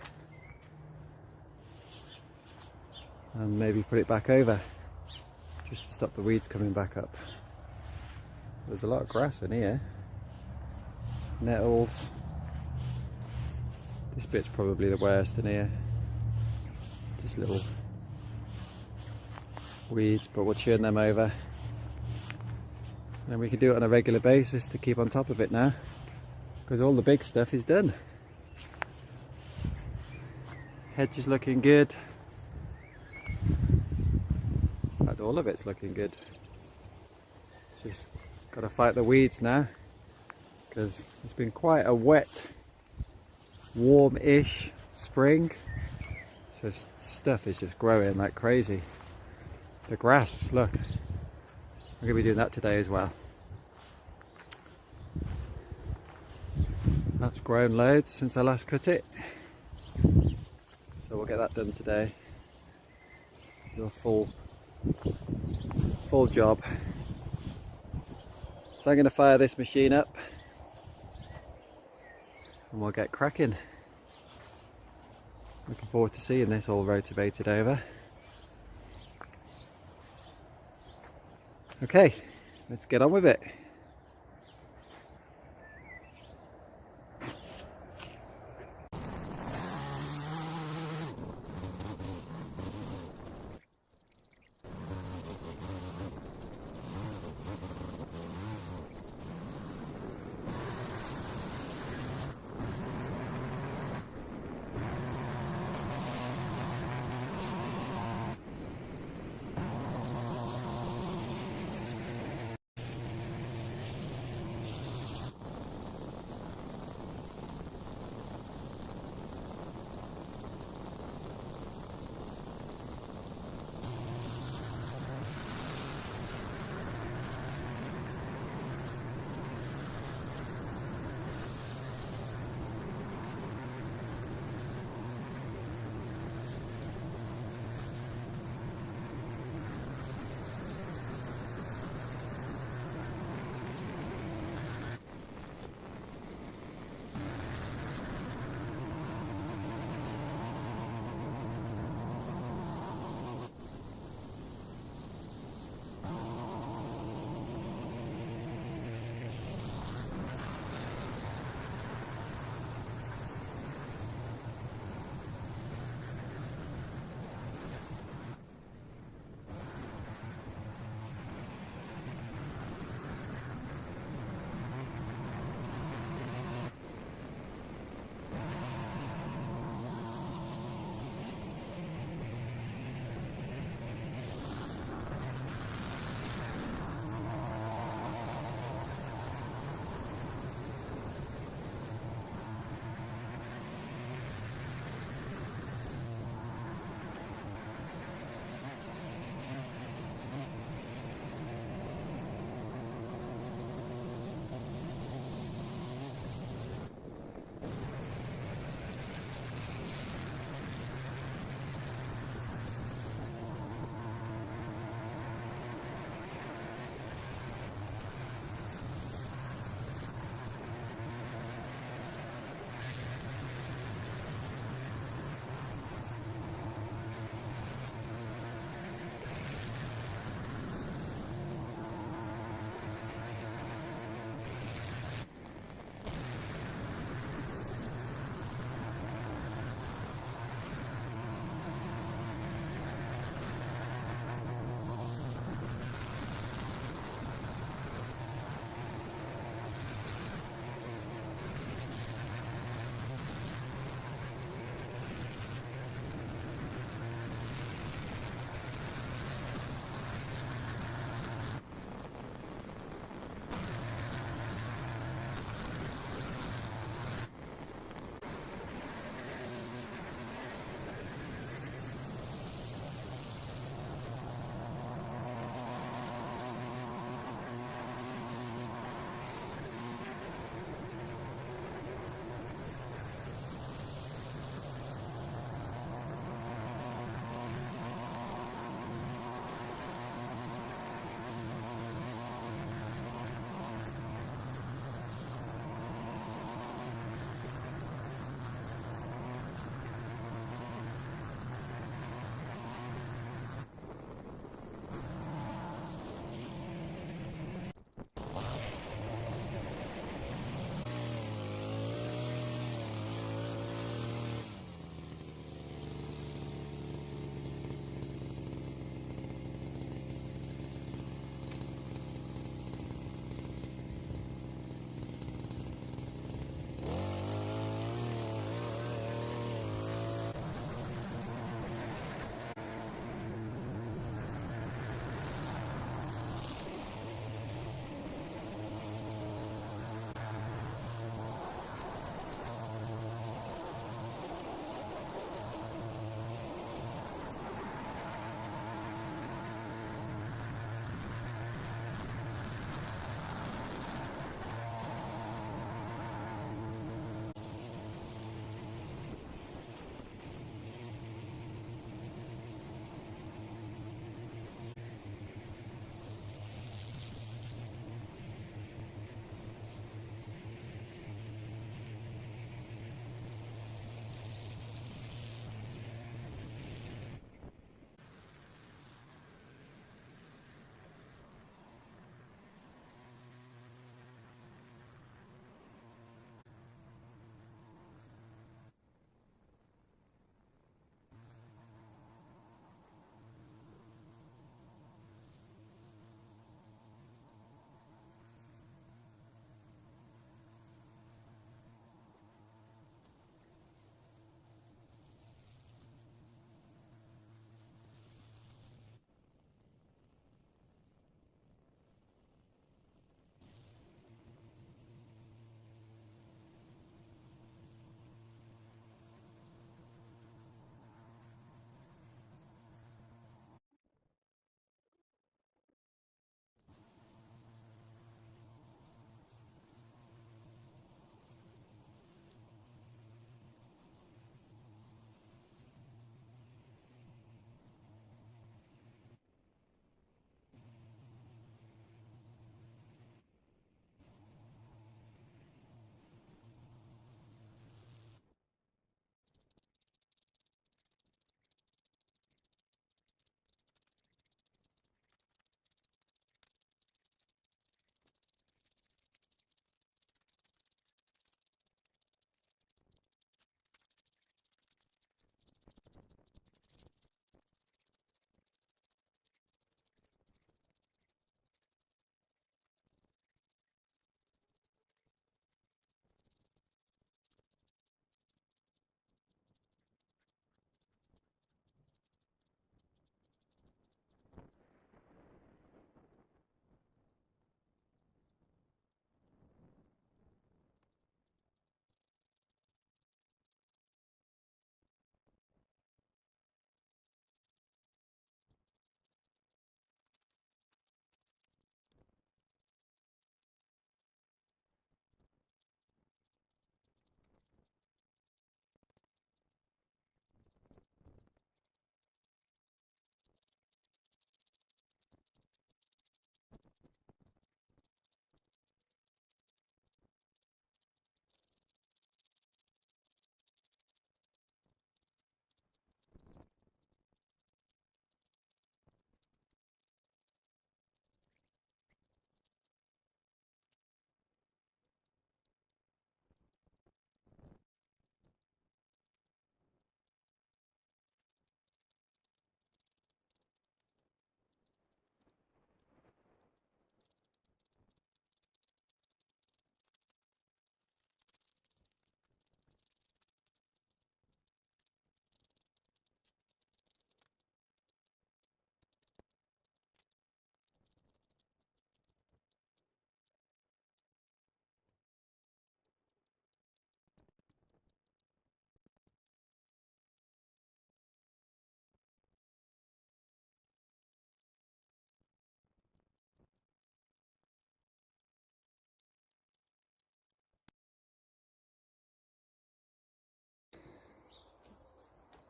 And maybe put it back over, just to stop the weeds coming back up. There's a lot of grass in here. Nettles. This bit's probably the worst in here. Just little weeds, but we'll churn them over. And we can do it on a regular basis to keep on top of it now, because all the big stuff is done. Hedge is looking good. In fact, all of it's looking good. Just got to fight the weeds now, because it's been quite a wet, warm-ish spring. So stuff is just growing like crazy. The grass, look. I'm going to be doing that today as well. That's grown loads since I last cut it. So we'll get that done today. Do a full job. So I'm going to fire this machine up and we'll get cracking. Looking forward to seeing this all rotivated over. Okay, let's get on with it.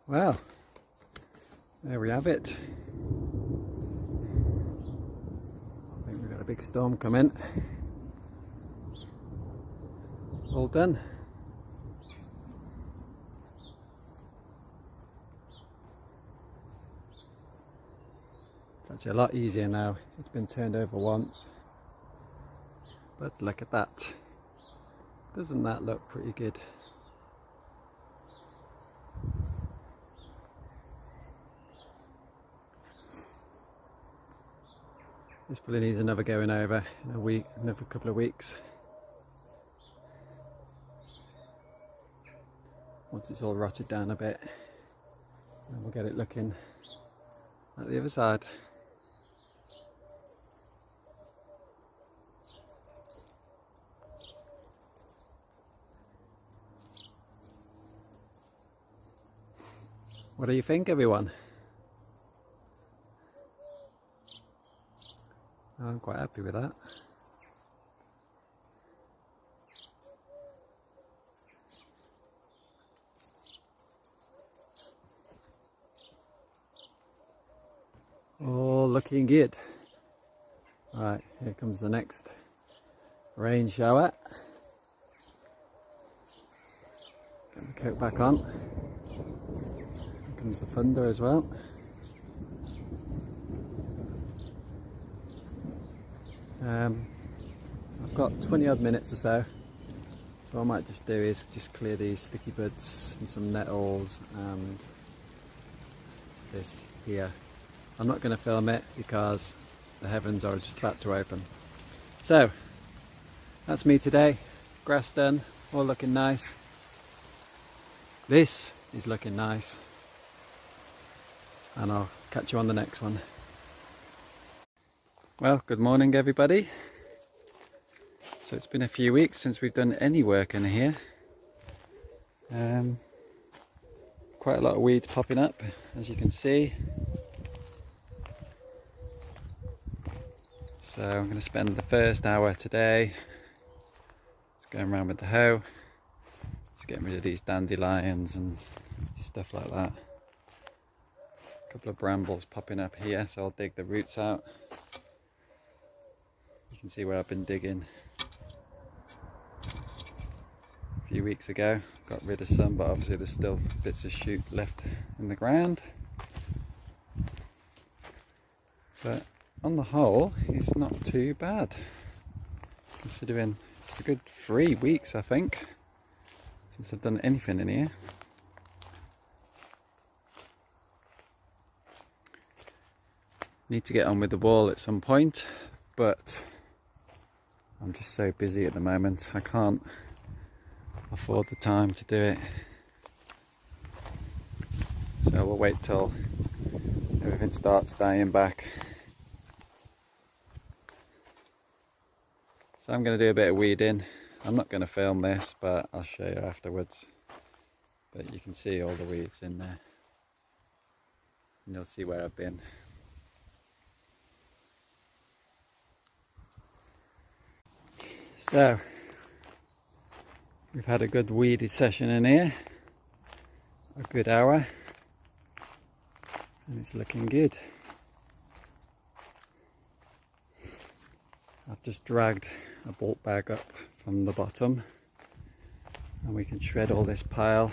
Well, there we have it. I think we've got a big storm coming. All done. It's actually a lot easier now. It's been turned over once. But look at that. Doesn't that look pretty good? This probably needs another going over in a week, another couple of weeks. Once it's all rotted down a bit, and we'll get it looking like the other side. What do you think, everyone? I'm quite happy with that. All looking good. Right, here comes the next rain shower. Get the coat back on. Here comes the thunder as well. I've got 20 odd minutes or so, so what I might just do is just clear these sticky buds and some nettles and this here. I'm not going to film it because the heavens are just about to open. So that's me today. Grass done, all looking nice. This is looking nice, and I'll catch you on the next one. Well, good morning everybody. So it's been a few weeks since we've done any work in here. Quite a lot of weeds popping up, as you can see. So I'm going to spend the first hour today just going around with the hoe, just getting rid of these dandelions and stuff like that. A couple of brambles popping up here, so I'll dig the roots out. You can see where I've been digging a few weeks ago. Got rid of some, but obviously there's still bits of shoot left in the ground. But on the whole, it's not too bad, considering it's a good 3 weeks, I think, since I've done anything in here. Need to get on with the wall at some point, but I'm just so busy at the moment, I can't afford the time to do it. So we'll wait till everything starts dying back. So I'm going to do a bit of weeding. I'm not going to film this, but I'll show you afterwards. But you can see all the weeds in there, and you'll see where I've been. So we've had a good weeded session in here, a good hour, and it's looking good. I've just dragged a bulk bag up from the bottom, and we can shred all this pile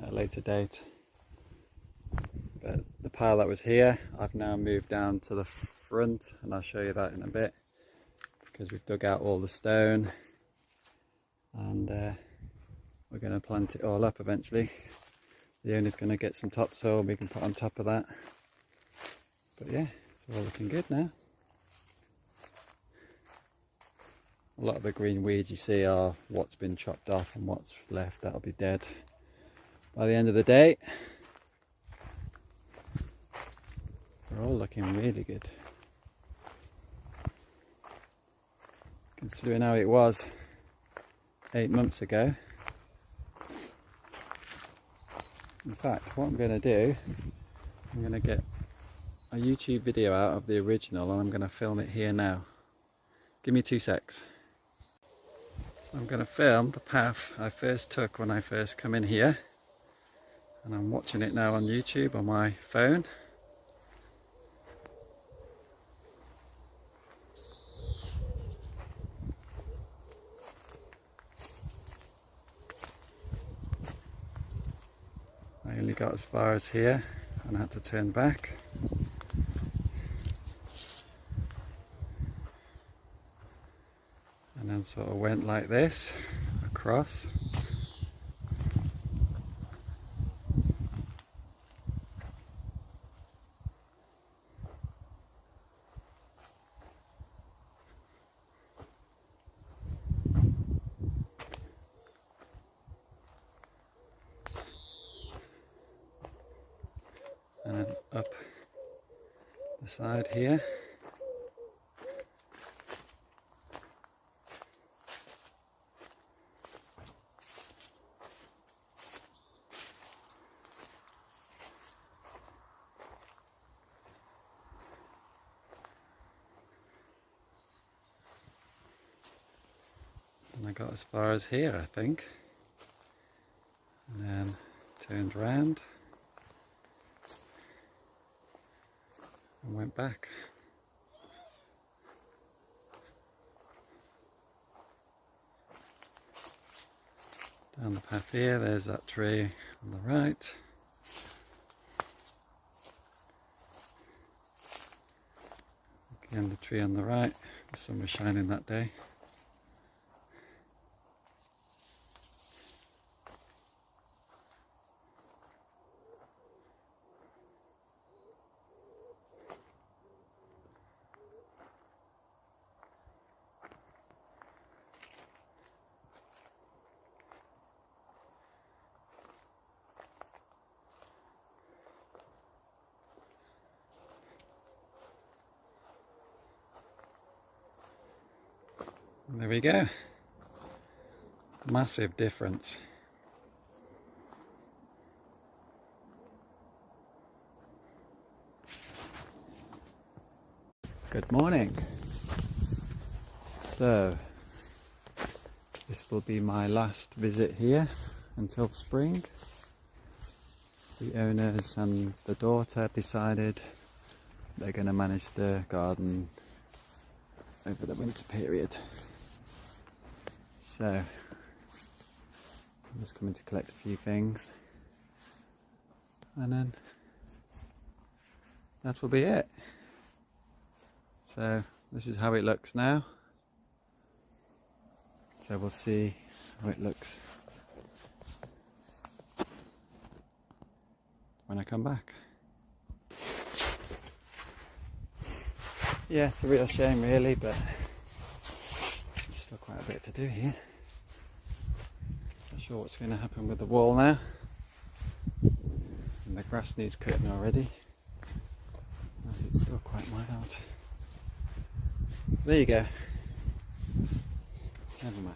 at a later date. But the pile that was here, I've now moved down to the front, and I'll show you that in a bit, because we've dug out all the stone, and we're going to plant it all up eventually. The owner's going to get some topsoil we can put on top of that. But yeah, it's all looking good now. A lot of the green weeds you see are what's been chopped off, and what's left that'll be dead by the end of the day. They're all looking really good, considering how it was 8 months ago. In fact, what I'm going to do, I'm going to get a YouTube video out of the original, and I'm going to film it here now. Give me 2 secs. So I'm going to film the path I first took when I first come in here, and I'm watching it now on YouTube on my phone. I only got as far as here and had to turn back. And then sort of went like this, across. And then up the side here. And I got as far as here, I think. And then turned round and went back. Down the path here, there's that tree on the right. Again, the tree on the right, the sun was shining that day. And there we go. Massive difference. Good morning. So, this will be my last visit here until spring. The owners and the daughter decided they're going to manage the garden over the winter period. So, I'm just coming to collect a few things, and then that will be it. So, this is how it looks now. So we'll see how it looks when I come back. Yeah, it's a real shame really, but there's still quite a bit to do here. Not sure what's going to happen with the wall now. And the grass needs cutting already, as it's still quite mild. There you go. Never mind.